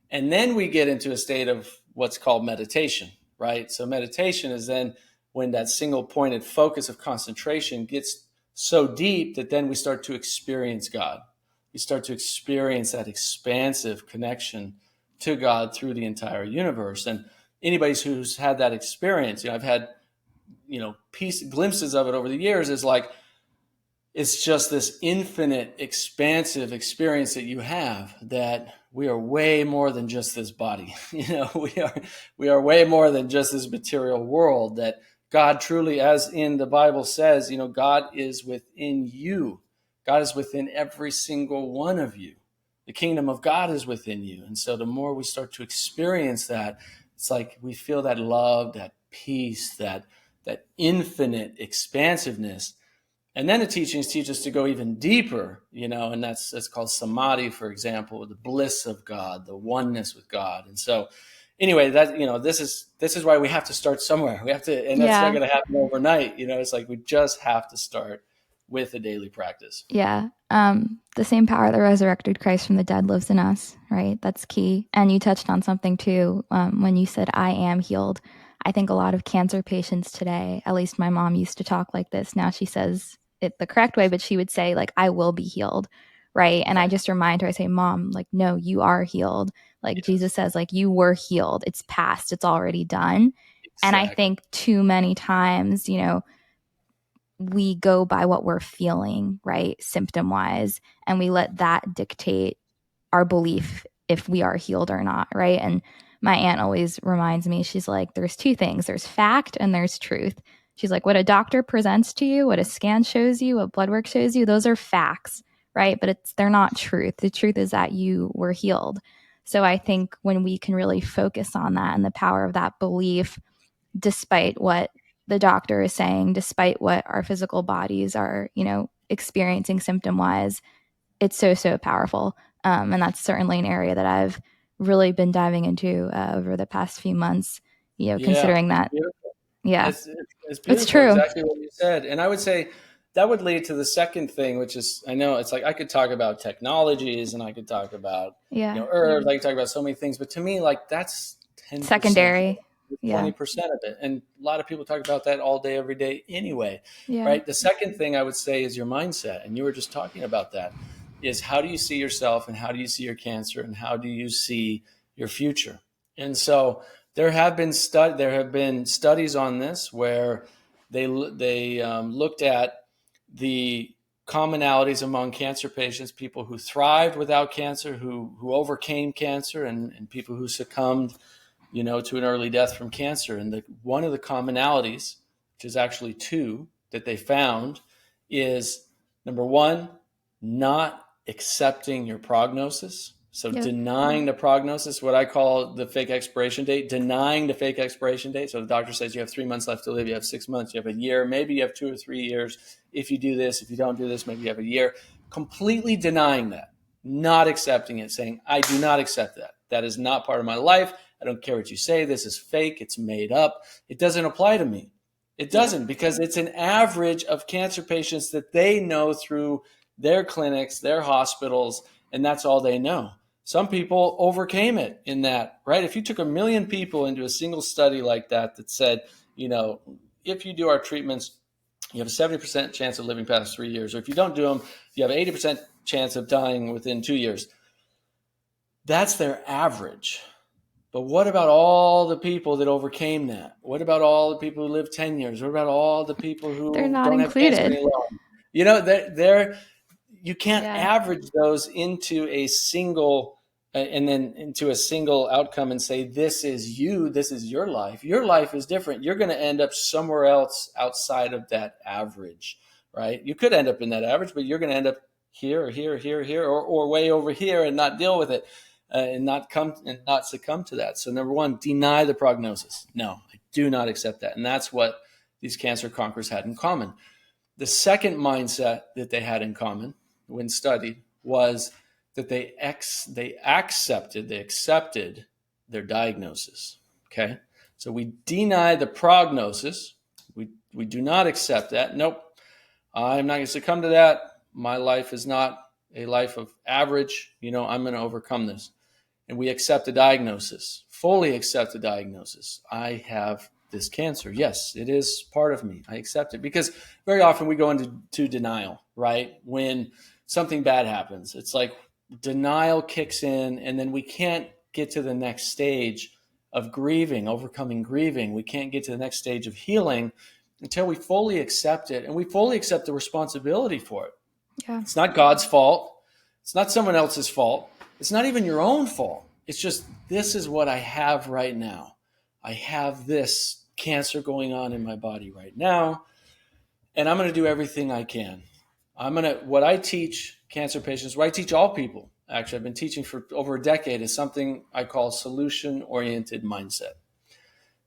And then we get into a state of what's called meditation, right? So meditation is then when that single pointed focus of concentration gets so deep that then we start to experience God. We start to experience that expansive connection to God through the entire universe. And anybody who's had that experience, I've had, glimpses of it over the years, is like, it's just this infinite, expansive experience that you have, that we are way more than just this body. We are way more than just this material world, that God truly, as in the Bible says, God is within you. God is within every single one of you. The kingdom of God is within you. And so the more we start to experience that, it's like we feel that love, that peace, that infinite expansiveness. And then the teachings teach us to go even deeper, and that's called samadhi, for example, the bliss of God, the oneness with God. And so anyway, that, this is why we have to start somewhere. We have to, and that's not Yeah. going to happen overnight. It's like, we just have to start with a daily practice. Yeah. The same power that resurrected Christ from the dead lives in us, right? That's key. And you touched on something too, when you said, I am healed. I think a lot of cancer patients today, at least my mom used to talk like this. Now she says it the correct way, but she would say, like, I will be healed, right? And I Right. just remind her, I say, Mom, like, no, you are healed. Like Yes. Jesus says, like, you were healed. It's past, it's already done. And I Exactly. think too many times, we go by what we're feeling, right? Symptom wise. And we let that dictate our belief if we are healed or not, right? And my aunt always reminds me, she's like, there's two things, there's fact and there's truth. She's like, what a doctor presents to you, what a scan shows you, what blood work shows you, those are facts, right? But they're not truth. The truth is that you were healed. So I think when we can really focus on that and the power of that belief, despite what the doctor is saying, despite what our physical bodies are, experiencing symptom wise, it's so powerful. And that's certainly an area that I've really been diving into over the past few months, Yeah. considering that, yeah, It's it's beautiful. true. Exactly what you said. And I would say that would lead to the second thing, which is, I know it's like, I could talk about technologies and I could talk about, Yeah. herbs, I could talk about so many things, but to me, like, that's 10%. Secondary. Yeah. 20% of it. And a lot of people talk about that all day, every day anyway, Yeah. right? The second thing I would say is your mindset. And you were just talking about that, is how do you see yourself and how do you see your cancer and how do you see your future? And so there have been studies on this where they looked at the commonalities among cancer patients, people who thrived without cancer, who overcame cancer, and people who succumbed, to an early death from cancer. And one of the commonalities, which is actually two that they found, is number one, not accepting your prognosis. So Yep. denying the prognosis, what I call the fake expiration date, denying the fake expiration date. So the doctor says you have 3 months left to live, you have 6 months, you have a year, maybe you have 2 or 3 years. If you do this, if you don't do this, maybe you have a year. Completely denying that, not accepting it, saying, I do not accept that. That is not part of my life. I don't care what you say. This is fake. It's made up. It doesn't apply to me. It doesn't, because it's an average of cancer patients that they know through their clinics, their hospitals, and that's all they know. Some people overcame it in that, right? If you took 1 million people into a single study like that said, if you do our treatments, you have a 70% chance of living past 3 years. Or if you don't do them, you have an 80% chance of dying within 2 years. That's their average. But what about all the people that overcame that? What about all the people who live 10 years? What about all the people They're who not don't have cancer included. any longer? You can't Yeah. average those into a single and then into a single outcome and say, this is you, this is your life. Your life is different. You're going to end up somewhere else outside of that average, right? You could end up in that average, but you're going to end up here or here or here or here or way over here and not deal with it. And not succumb to that. So number one, deny the prognosis. No, I do not accept that. And that's what these cancer conquerors had in common. The second mindset that they had in common when studied was that they accepted their diagnosis. Okay. So we deny the prognosis. We do not accept that. Nope. I'm not going to succumb to that. My life is not a life of average. I'm going to overcome this. And we accept the diagnosis, fully accept the diagnosis. I have this cancer. Yes, it is part of me. I accept it, because very often we go into denial, right? When something bad happens, it's like denial kicks in, and then we can't get to the next stage of grieving, overcoming grieving. We can't get to the next stage of healing until we fully accept it, and we fully accept the responsibility for it. Yeah. It's not God's fault. It's not someone else's fault. It's not even your own fault. It's just, this is what I have right now. I have this cancer going on in my body right now, and I'm going to do everything I can. What I teach cancer patients, what I teach all people, actually, I've been teaching for over a decade, is something I call solution-oriented mindset.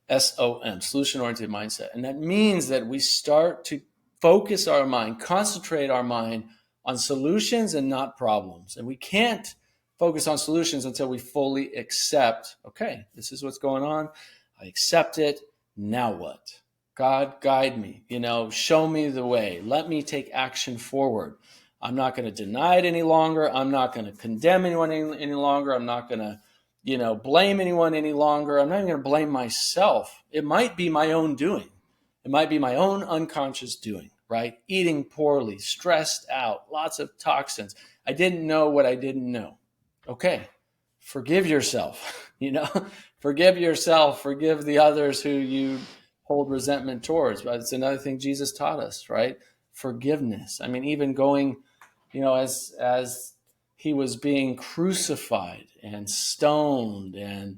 SOM, solution-oriented mindset. And that means that we start to focus our mind, concentrate our mind on solutions and not problems. And we can't focus on solutions until we fully accept, okay, this is what's going on. I accept it. Now what? God, guide me, show me the way. Let me take action forward. I'm not going to deny it any longer. I'm not going to condemn anyone any longer. I'm not going to, blame anyone any longer. I'm not even going to blame myself. It might be my own doing. It might be my own unconscious doing, right? Eating poorly, stressed out, lots of toxins. I didn't know what I didn't know. Okay, forgive yourself, forgive yourself, forgive the others who you hold resentment towards. But it's another thing Jesus taught us, right? Forgiveness. I mean, even going, as he was being crucified and stoned and,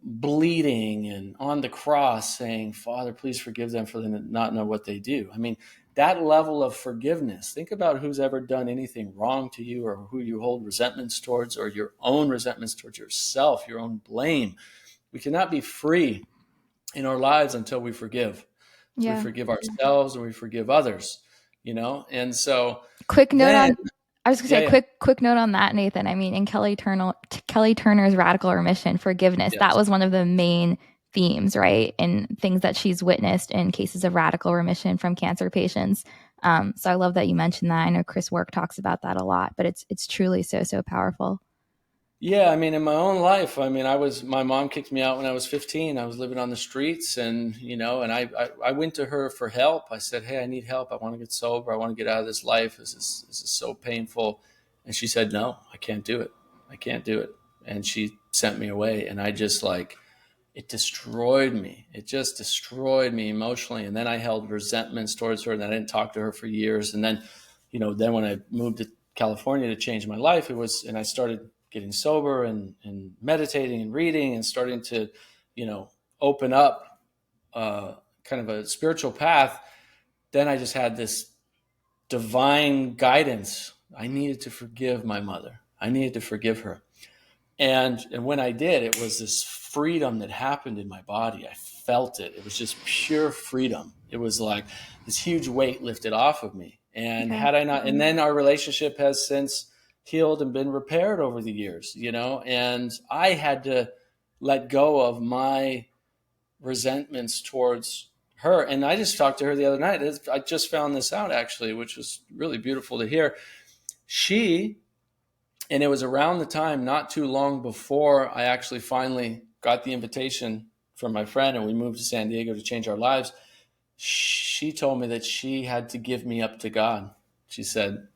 bleeding and on the cross, saying, Father, please forgive them, for they not know what they do. I mean, that level of forgiveness. Think about who's ever done anything wrong to you, or who you hold resentments towards, or your own resentments towards yourself, your own blame. We cannot be free in our lives until we forgive. So we Yeah. forgive ourselves and we forgive others, and so Quick note then, on I was gonna say, yeah. quick note on that, Nathan. I mean, in Kelly Turner's Radical Remission, forgiveness, that Yes. was one of the main themes, right? And things that she's witnessed in cases of radical remission from cancer patients. So I love that you mentioned that. I know Chris Work talks about that a lot, but it's truly so powerful. Yeah, I mean, in my own life, I mean, my mom kicked me out when I was 15. I was living on the streets, and, and I went to her for help. I said, "Hey, I need help. I want to get sober. I want to get out of this life. This is so painful." And she said, "No, I can't do it. I can't do it." And she sent me away. And I just like, it destroyed me. It just destroyed me emotionally. And then I held resentments towards her, and I didn't talk to her for years. And then, then when I moved to California to change my life, and I started getting sober and meditating and reading and starting to, open up kind of a spiritual path. Then I just had this divine guidance. I needed to forgive my mother. I needed to forgive her. And when I did, it was this freedom that happened in my body. I felt it. It was just pure freedom. It was like this huge weight lifted off of me. And Okay. had I not, and then our relationship has since healed and been repaired over the years, and I had to let go of my resentments towards her. And I just talked to her the other night. I just found this out actually, which was really beautiful to hear. And it was around the time, not too long before I actually finally got the invitation from my friend and we moved to San Diego to change our lives. She told me that she had to give me up to God. She said,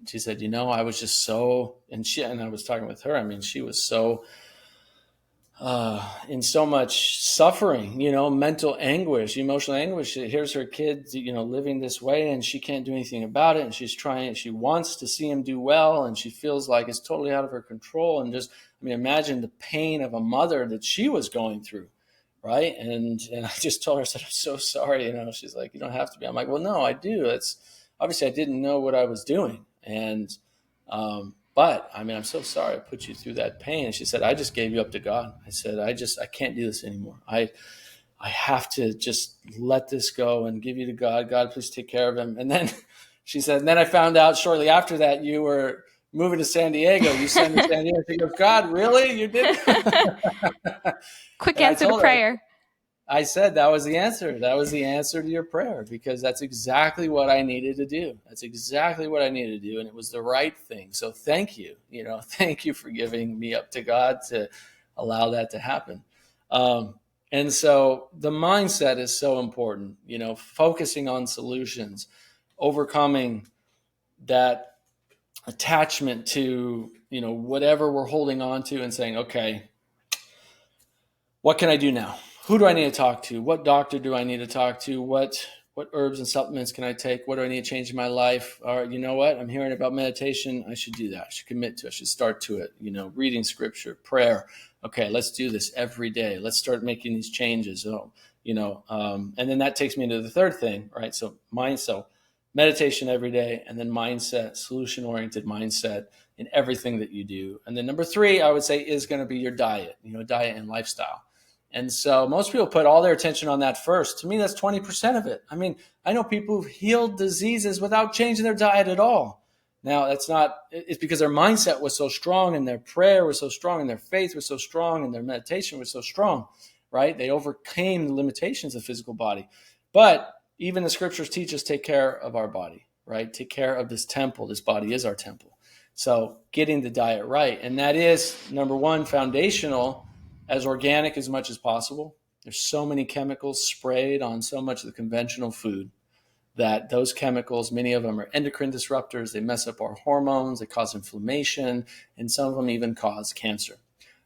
I was just so, and I was talking with her. I mean, she was so in so much suffering, mental anguish, emotional anguish. Here's her kid, living this way, and she can't do anything about it. And she wants to see him do well, and she feels like it's totally out of her control. And just, I mean, imagine the pain of a mother that she was going through, right? And I just told her, I said, I'm so sorry. She's like, you don't have to be. I'm like, well, no, I do. It's obviously I didn't know what I was doing, but I mean, I'm so sorry I put you through that pain. And she said, I just gave you up to God. I said, I can't do this anymore. I have to just let this go and give you to God. God, please take care of him. And then she said, and then I found out shortly after that you were moving to San Diego. You sent me to San Diego. She goes, God, really? You did? Quick And I answer to told her, prayer. I said that was the answer. That was the answer to your prayer, because that's exactly what I needed to do. That's exactly what I needed to do. And it was the right thing. So thank you. Thank you for giving me up to God to allow that to happen. And so the mindset is so important, focusing on solutions, overcoming that attachment to, whatever we're holding on to and saying, okay, what can I do now? Who do I need to talk to? What doctor do I need to talk to? What herbs and supplements can I take? What do I need to change in my life? Or you know what? I'm hearing about meditation. I should do that. I should commit to it. I should start to it. Reading scripture, prayer. Okay, let's do this every day. Let's start making these changes. And then that takes me into the third thing, right? So meditation every day, and then mindset, solution-oriented mindset in everything that you do. And then number three, I would say, is going to be your diet, diet and lifestyle. And so most people put all their attention on that first. To me, that's 20% of it. I mean, I know people who've healed diseases without changing their diet at all. Now, it's because their mindset was so strong, and their prayer was so strong, and their faith was so strong, and their meditation was so strong, right? They overcame the limitations of the physical body. But even the scriptures teach us, take care of our body, right? Take care of this temple. This body is our temple. So getting the diet right. And that is, number one, foundational, as organic as much as possible. There's so many chemicals sprayed on so much of the conventional food that those chemicals, many of them are endocrine disruptors. They mess up our hormones. They cause inflammation, and some of them even cause cancer.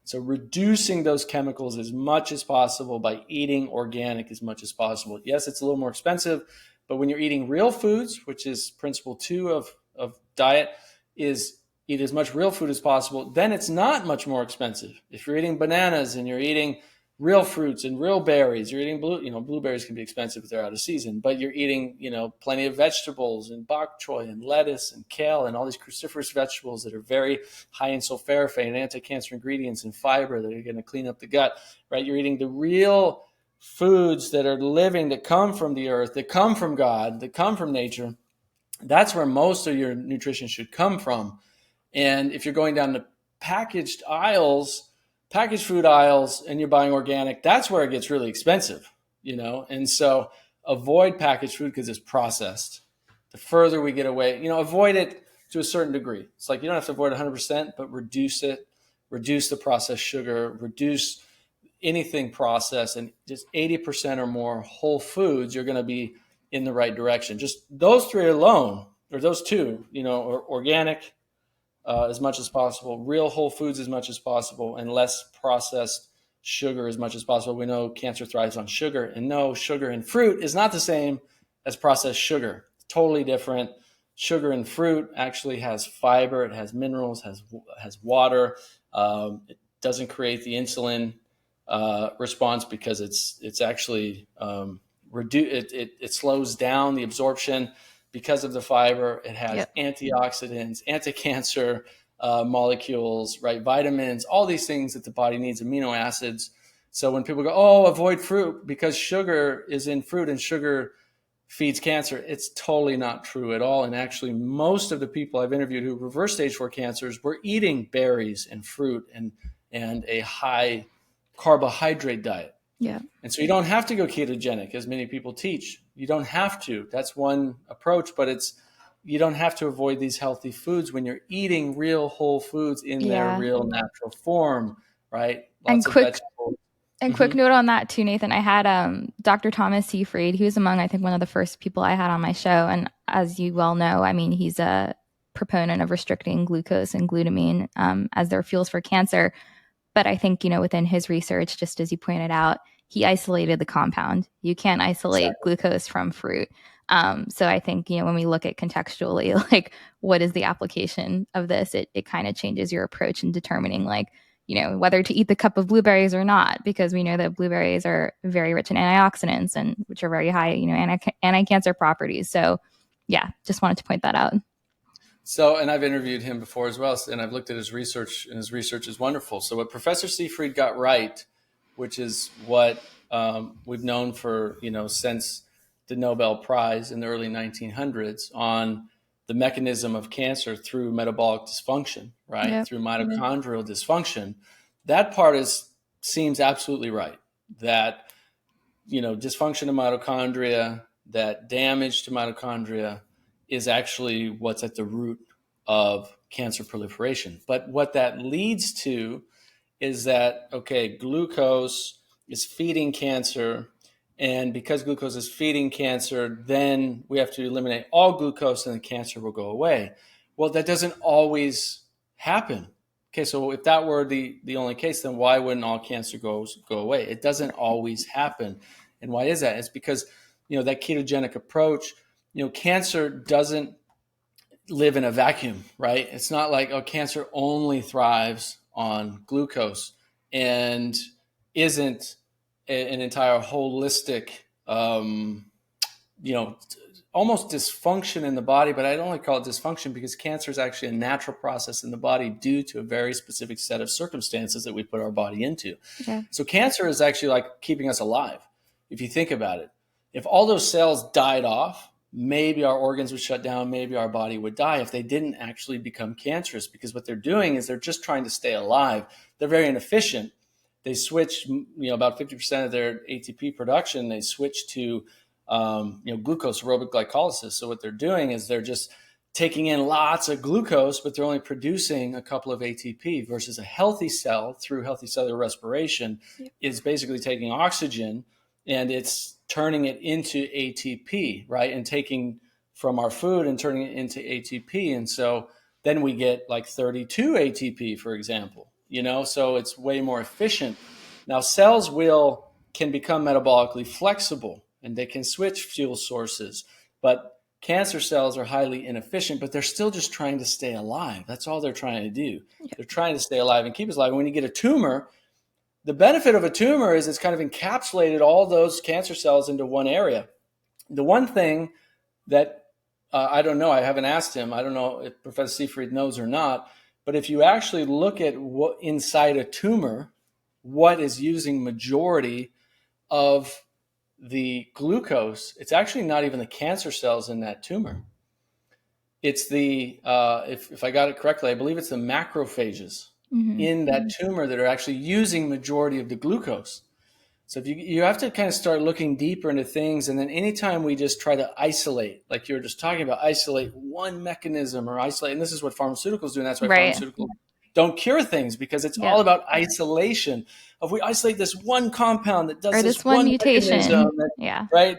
So reducing those chemicals as much as possible by eating organic as much as possible. Yes, it's a little more expensive, but when you're eating real foods, which is principle 2 of diet, is eat as much real food as possible, then it's not much more expensive. If you're eating bananas and you're eating real fruits and real berries, you're eating blueberries can be expensive if they're out of season, but you're eating, plenty of vegetables and bok choy and lettuce and kale and all these cruciferous vegetables that are very high in sulforaphane and anti-cancer ingredients and fiber that are going to clean up the gut, right? You're eating the real foods that are living, that come from the earth, that come from God, that come from nature. That's where most of your nutrition should come from. And if you're going down the packaged food aisles, and you're buying organic, that's where it gets really expensive, And so avoid packaged food because it's processed. The further we get away, avoid it to a certain degree. It's like you don't have to avoid 100%, but reduce it reduce the processed sugar, reduce anything processed, and just 80% or more whole foods, you're going to be in the right direction. Just those three alone, or those two, or organic as much as possible, real whole foods as much as possible, and less processed sugar as much as possible. We know cancer thrives on sugar, and no, sugar in fruit is not the same as processed sugar. It's totally different. Sugar in fruit actually has fiber, it has minerals, has water. It doesn't create the insulin response because it's actually it slows down the absorption because of the fiber. It has Yep. antioxidants, anti-cancer molecules, right? Vitamins, all these things that the body needs, amino acids. So when people go, oh, avoid fruit because sugar is in fruit and sugar feeds cancer, it's totally not true at all. And actually, most of the people I've interviewed who reverse stage 4 cancers were eating berries and fruit and a high carbohydrate diet. Yeah. And so you don't have to go ketogenic, as many people teach. You don't have to. That's one approach, but you don't have to avoid these healthy foods when you're eating real whole foods in their Yeah. real natural form, right? And Lots of vegetables. quick note on that too, Nathan. I had Dr. Thomas Seyfried. He was among, I think, one of the first people I had on my show. And as you well know, I mean, he's a proponent of restricting glucose and glutamine as their fuels for cancer. But I think, within his research, just as you pointed out, he isolated the compound. You can't isolate glucose from fruit. So I think, when we look at contextually, like, what is the application of this? It kind of changes your approach in determining, like, whether to eat the cup of blueberries or not, because we know that blueberries are very rich in antioxidants and which are very high, anti-cancer properties. So yeah, just wanted to point that out. So, and I've interviewed him before as well, and I've looked at his research, and his research is wonderful. So what Professor Seyfried got right, which is what we've known for, since the Nobel Prize in the early 1900s on the mechanism of cancer through metabolic dysfunction, right? Yep. Through mitochondrial dysfunction. That part seems absolutely right. That, dysfunction of mitochondria, that damage to mitochondria is actually what's at the root of cancer proliferation. But what that leads to is that, okay, glucose is feeding cancer. And because glucose is feeding cancer, then we have to eliminate all glucose and the cancer will go away. Well, that doesn't always happen. Okay, so if that were the only case, then why wouldn't all cancer go away? It doesn't always happen. And why is that? It's because, that ketogenic approach, cancer doesn't live in a vacuum, right? It's not like, cancer only thrives on glucose and isn't an entire holistic, almost dysfunction in the body, but I don't like to call it dysfunction because cancer is actually a natural process in the body due to a very specific set of circumstances that we put our body into. Okay. So cancer is actually like keeping us alive. If you think about it, if all those cells died off, maybe our organs would shut down, maybe our body would die if they didn't actually become cancerous, because what they're doing is they're just trying to stay alive. They're very inefficient. They switch, about 50% of their ATP production, they switch to glucose, aerobic glycolysis. So what they're doing is they're just taking in lots of glucose, but they're only producing a couple of ATP, versus a healthy cell through healthy cellular respiration is basically taking oxygen and it's turning it into ATP, right? And taking from our food and turning it into ATP. And so then we get like 32 ATP, for example, so it's way more efficient. Now cells can become metabolically flexible and they can switch fuel sources, but cancer cells are highly inefficient, but they're still just trying to stay alive. That's all they're trying to do. Yeah. They're trying to stay alive and keep us alive. And when you get a tumor, the benefit of a tumor is it's kind of encapsulated all those cancer cells into one area. The one thing that I don't know, I haven't asked him, I don't know if Professor Seyfried knows or not, but if you actually look at what inside a tumor, what is using majority of the glucose, it's actually not even the cancer cells in that tumor. It's the, if I got it correctly, I believe it's the macrophages in that tumor that are actually using majority of the glucose. So if you have to kind of start looking deeper into things, and then anytime we just try to isolate, like you were just talking about, isolate one mechanism or isolate, and this is what pharmaceuticals do, and that's why pharmaceuticals don't cure things, because it's all Yep. about isolation. If we isolate this one compound that does Or this this one one mechanism mutation. that, Yeah. right,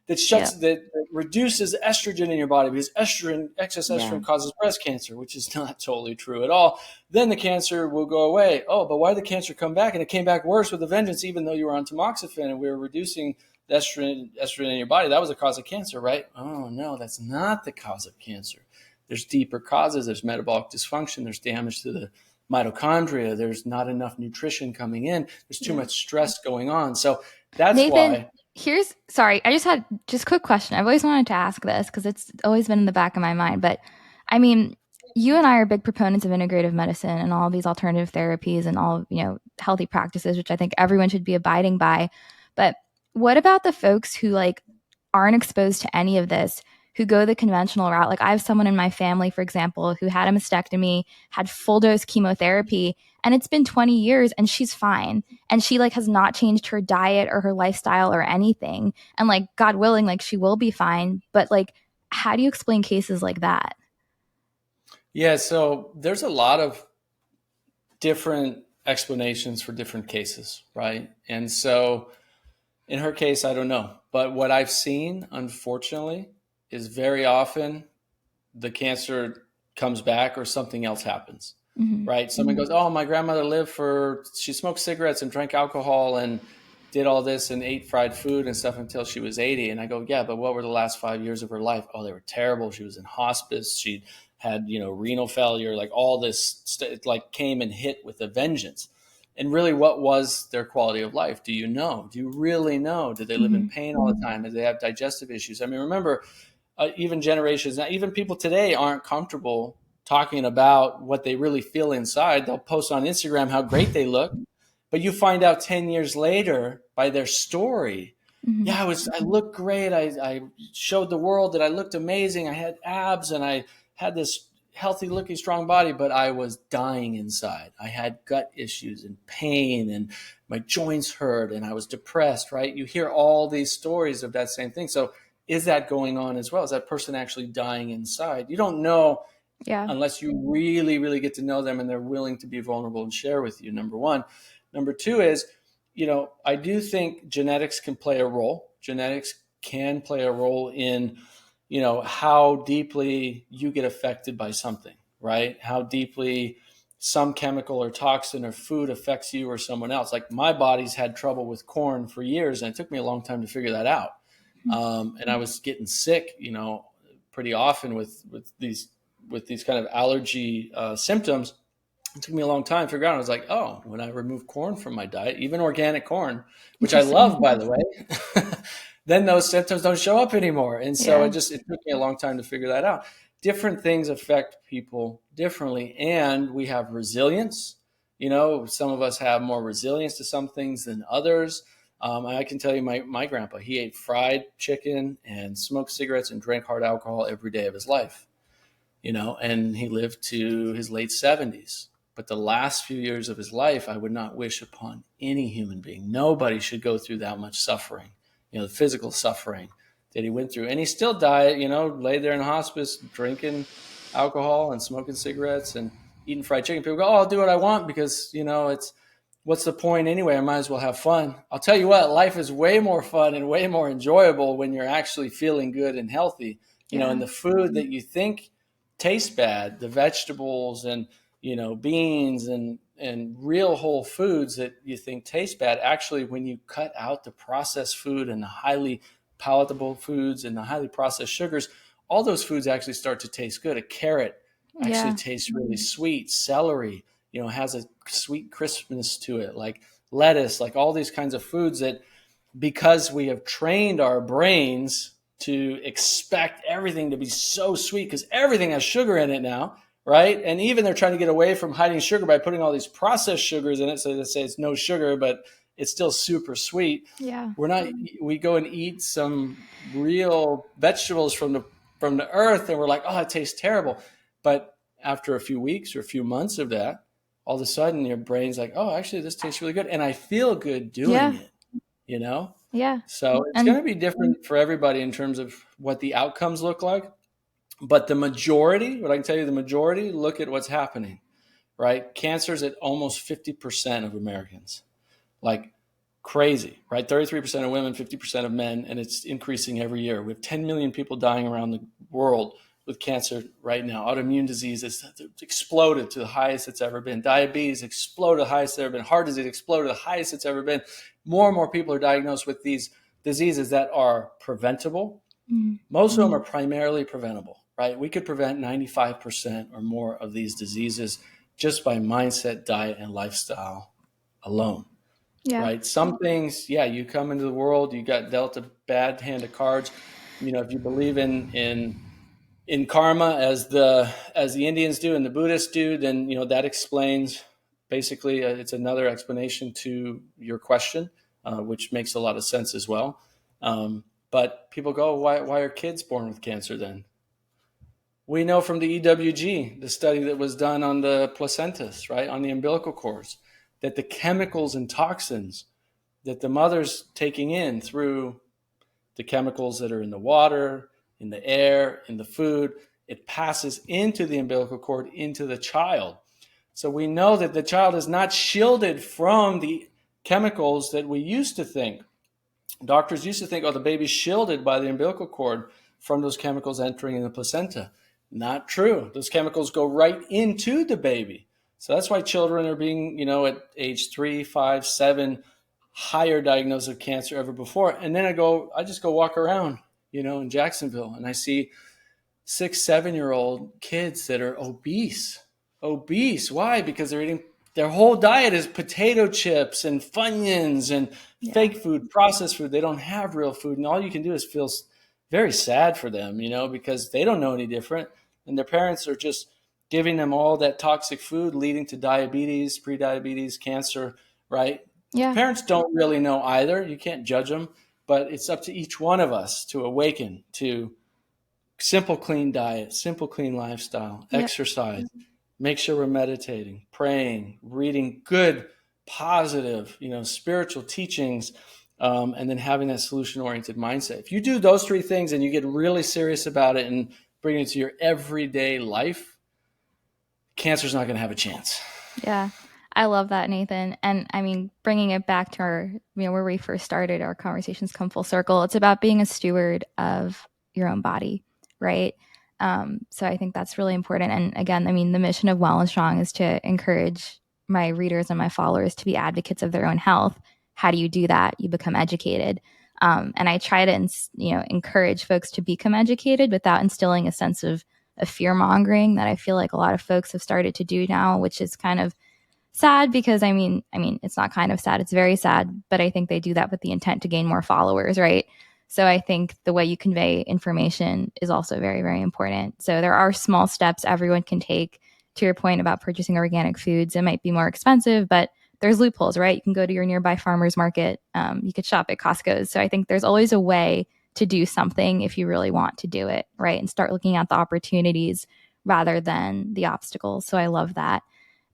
that shuts, Yep. that reduces estrogen in your body, because excess Yeah. estrogen causes breast cancer, which is not totally true at all. Then the cancer will go away. Oh, but why did the cancer come back? And it came back worse with a vengeance, even though you were on tamoxifen and we were reducing the estrogen in your body. That was the cause of cancer, right? Oh no, that's not the cause of cancer. There's deeper causes. There's metabolic dysfunction. There's damage to the mitochondria. There's not enough nutrition coming in. There's too Yeah. much stress going on. So that's Nathan, why. sorry, I just had just a quick question. I've always wanted to ask this because it's always been in the back of my mind. But I mean, you and I are big proponents of integrative medicine and all these alternative therapies and all, healthy practices, which I think everyone should be abiding by. But what about the folks who like aren't exposed to any of this, who go the conventional route? Like I have someone in my family, for example, who had a mastectomy, had full dose chemotherapy, and it's been 20 years and she's fine, and she like has not changed her diet or her lifestyle or anything, and like god willing like she will be fine. But like how do you explain cases like that? Yeah, so there's a lot of different explanations for different cases, right? And so in her case, I don't know. But what I've seen, unfortunately, is very often the cancer comes back or something else happens, Mm-hmm. right? Someone goes, oh, my grandmother she smoked cigarettes and drank alcohol and did all this and ate fried food and stuff until she was 80. And I go, yeah, but what were the last 5 years of her life? Oh, they were terrible. She was in hospice. She had, renal failure, like all this, like came and hit with a vengeance. And really, what was their quality of life? Do you know? Do you really know? Did they live in Mm-hmm. pain all the time? Did they have digestive issues? I mean, remember, even generations now, even people today aren't comfortable talking about what they really feel inside. They'll post on Instagram how great they look, but you find out 10 years later by their story, Mm-hmm. yeah, I looked great. I showed the world that I looked amazing. I had abs and I had this healthy looking strong body, but I was dying inside. I had gut issues and pain and my joints hurt and I was depressed, right? You hear all these stories of that same thing. So is that going on as well? Is that person actually dying inside? You don't know Yeah. unless you really, really get to know them and they're willing to be vulnerable and share with you, number one. Number two is, I do think genetics can play a role. Genetics can play a role in, how deeply you get affected by something, right? How deeply some chemical or toxin or food affects you or someone else. Like my body's had trouble with corn for years, and it took me a long time to figure that out. And I was getting sick, pretty often with these kind of allergy symptoms. It took me a long time to figure out. I was like, oh, when I remove corn from my diet, even organic corn, which I Interesting. love, by the way, then those symptoms don't show up anymore. And so Yeah. it took me a long time to figure that out. Different things affect people differently, and we have resilience. Some of us have more resilience to some things than others. I can tell you, my grandpa, he ate fried chicken and smoked cigarettes and drank hard alcohol every day of his life, and he lived to his late 70s. But the last few years of his life, I would not wish upon any human being. Nobody should go through that much suffering, the physical suffering that he went through. And he still died, lay there in hospice, drinking alcohol and smoking cigarettes and eating fried chicken. People go, oh, I'll do what I want because, what's the point anyway? I might as well have fun. I'll tell you what, life is way more fun and way more enjoyable when you're actually feeling good and healthy, Yeah. and the food that you think tastes bad, the vegetables and, beans and real whole foods that you think taste bad. Actually, when you cut out the processed food and the highly palatable foods and the highly processed sugars, all those foods actually start to taste good. A carrot actually Yeah. tastes really sweet. Celery, has a sweet crispness to it, like lettuce, like all these kinds of foods that, because we have trained our brains to expect everything to be so sweet because everything has sugar in it now, right? And even they're trying to get away from hiding sugar by putting all these processed sugars in it. So they say it's no sugar, but it's still super sweet. Yeah. We go and eat some real vegetables from the earth and we're like, oh, it tastes terrible. But after a few weeks or a few months of that, all of a sudden your brain's like, oh, actually this tastes really good. And I feel good doing Yeah. it, you know? Yeah. So it's going And to be different for everybody in terms of what the outcomes look like. But the majority, what I can tell you, the majority, look at what's happening. right? Cancer's at almost 50% of Americans, like crazy, right? 33% of women, 50% of men, and it's increasing every year. We have 10 million people dying around the world with cancer right now. Autoimmune diseases exploded to the highest it's ever been. Diabetes exploded to the highest it's ever been. Heart disease exploded to the highest it's ever been. More and more people are diagnosed with these diseases that are preventable. Most of them are primarily preventable, right? We could prevent 95% or more of these diseases just by mindset, diet, and lifestyle alone. Yeah. Right. Some things, yeah, you come into the world, you got dealt a bad hand of cards. If you believe in karma as the Indians do and the Buddhists do, then that explains basically. It's another explanation to your question, which makes a lot of sense as well. But people go, why are kids born with cancer then? We know from the EWG, the study that was done on the placentas, right, on the umbilical cords, that the chemicals and toxins that the mother's taking in through the chemicals that are in the water, in the air, in the food, it passes into the umbilical cord, into the child. So we know that the child is not shielded from the chemicals that we used to think. Doctors used to think, the baby's shielded by the umbilical cord from those chemicals entering in the placenta. Not true. Those chemicals go right into the baby. So that's why children are being, at age 3, 5, 7, higher diagnosis of cancer ever before. And then I just go walk around, in Jacksonville, and I see 6, 7-year-old kids that are obese. Why? Because they're eating, their whole diet is potato chips and Funyuns and fake food, processed food. They don't have real food. And all you can do is feel very sad for them, because they don't know any different. And their parents are just giving them all that toxic food, leading to diabetes, prediabetes, cancer, right? Yeah. Parents don't really know either. You can't judge them, but it's up to each one of us to awaken to simple, clean diet, simple, clean lifestyle, exercise, make sure we're meditating, praying, reading good, positive, spiritual teachings, and then having that solution-oriented mindset. If you do those 3 things and you get really serious about it and bring it to your everyday life, cancer's not going to have a chance. Yeah. I love that, Nathan. And I mean, bringing it back to our, where we first started, our conversations come full circle. It's about being a steward of your own body, right? So I think that's really important. And again, I mean, the mission of Well and Strong is to encourage my readers and my followers to be advocates of their own health. How do you do that? You become educated. And I try to, encourage folks to become educated without instilling a sense of fear mongering that I feel like a lot of folks have started to do now, which is kind of sad because I mean, it's not kind of sad, it's very sad, but I think they do that with the intent to gain more followers, right? So I think the way you convey information is also very, very important. So there are small steps everyone can take. To your point about purchasing organic foods, it might be more expensive, but there's loopholes, right? You can go to your nearby farmer's market. You could shop at Costco's. So I think there's always a way to do something if you really want to do it, right? And start looking at the opportunities rather than the obstacles. So I love that.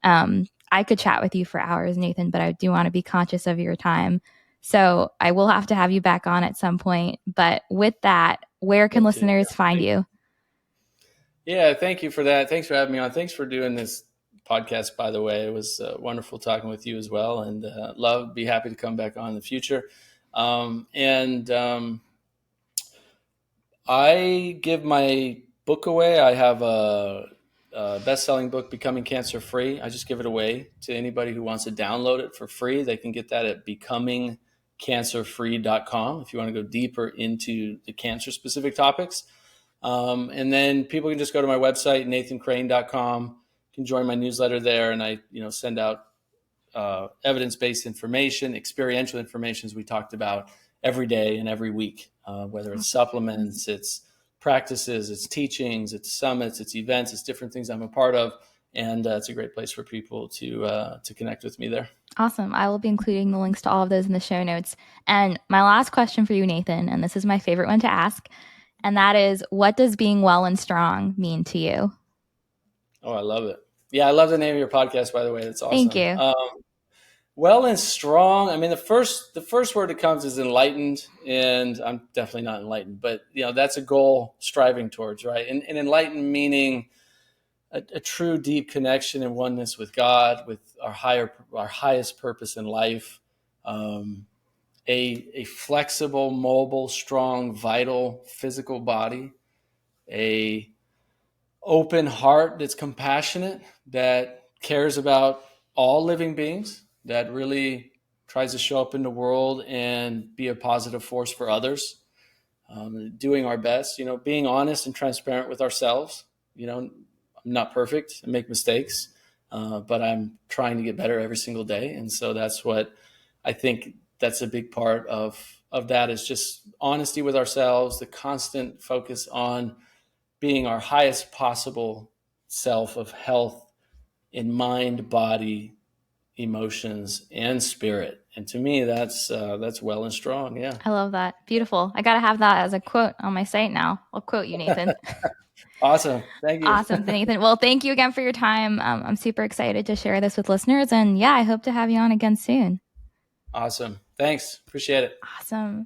I could chat with you for hours, Nathan, but I do want to be conscious of your time. So I will have to have you back on at some point. But with that, where can listeners find you? Yeah, thank you for that. Thanks for having me on. Thanks for doing this podcast, by the way. It was wonderful talking with you as well, and be happy to come back on in the future. I give my book away. I have a best-selling book, Becoming Cancer Free. I just give it away to anybody who wants to download it for free. They can get that at becomingcancerfree.com if you want to go deeper into the cancer-specific topics. And then people can just go to my website, nathancrane.com. You can join my newsletter there, and I send out evidence-based information, experiential information, as we talked about, every day and every week, whether it's supplements, it's practices, it's teachings, it's summits, it's events, it's different things I'm a part of. And it's a great place for people to connect with me there. Awesome. I will be including the links to all of those in the show notes. And my last question for you, Nathan, and this is my favorite one to ask, and that is, what does being well and strong mean to you? Oh, I love it. Yeah, I love the name of your podcast, by the way. That's awesome. Thank you. Well and strong. I mean, the first word that comes is enlightened, and I'm definitely not enlightened, but that's a goal striving towards, right? And enlightened meaning a true deep connection and oneness with God, with our highest purpose in life. A flexible, mobile, strong, vital, physical body, a open heart that's compassionate, that cares about all living beings, that really tries to show up in the world and be a positive force for others. Doing our best, being honest and transparent with ourselves. I'm not perfect. I make mistakes, but I'm trying to get better every single day. And so that's what I think that's a big part of that, is just honesty with ourselves, the constant focus on being our highest possible self of health in mind, body, emotions, and spirit. And to me, that's well and strong. Yeah. I love that. Beautiful. I got to have that as a quote on my site now. I'll quote you, Nathan. Awesome. Thank you. Awesome, Nathan. Well, thank you again for your time. I'm super excited to share this with listeners. And yeah, I hope to have you on again soon. Awesome. Thanks. Appreciate it. Awesome.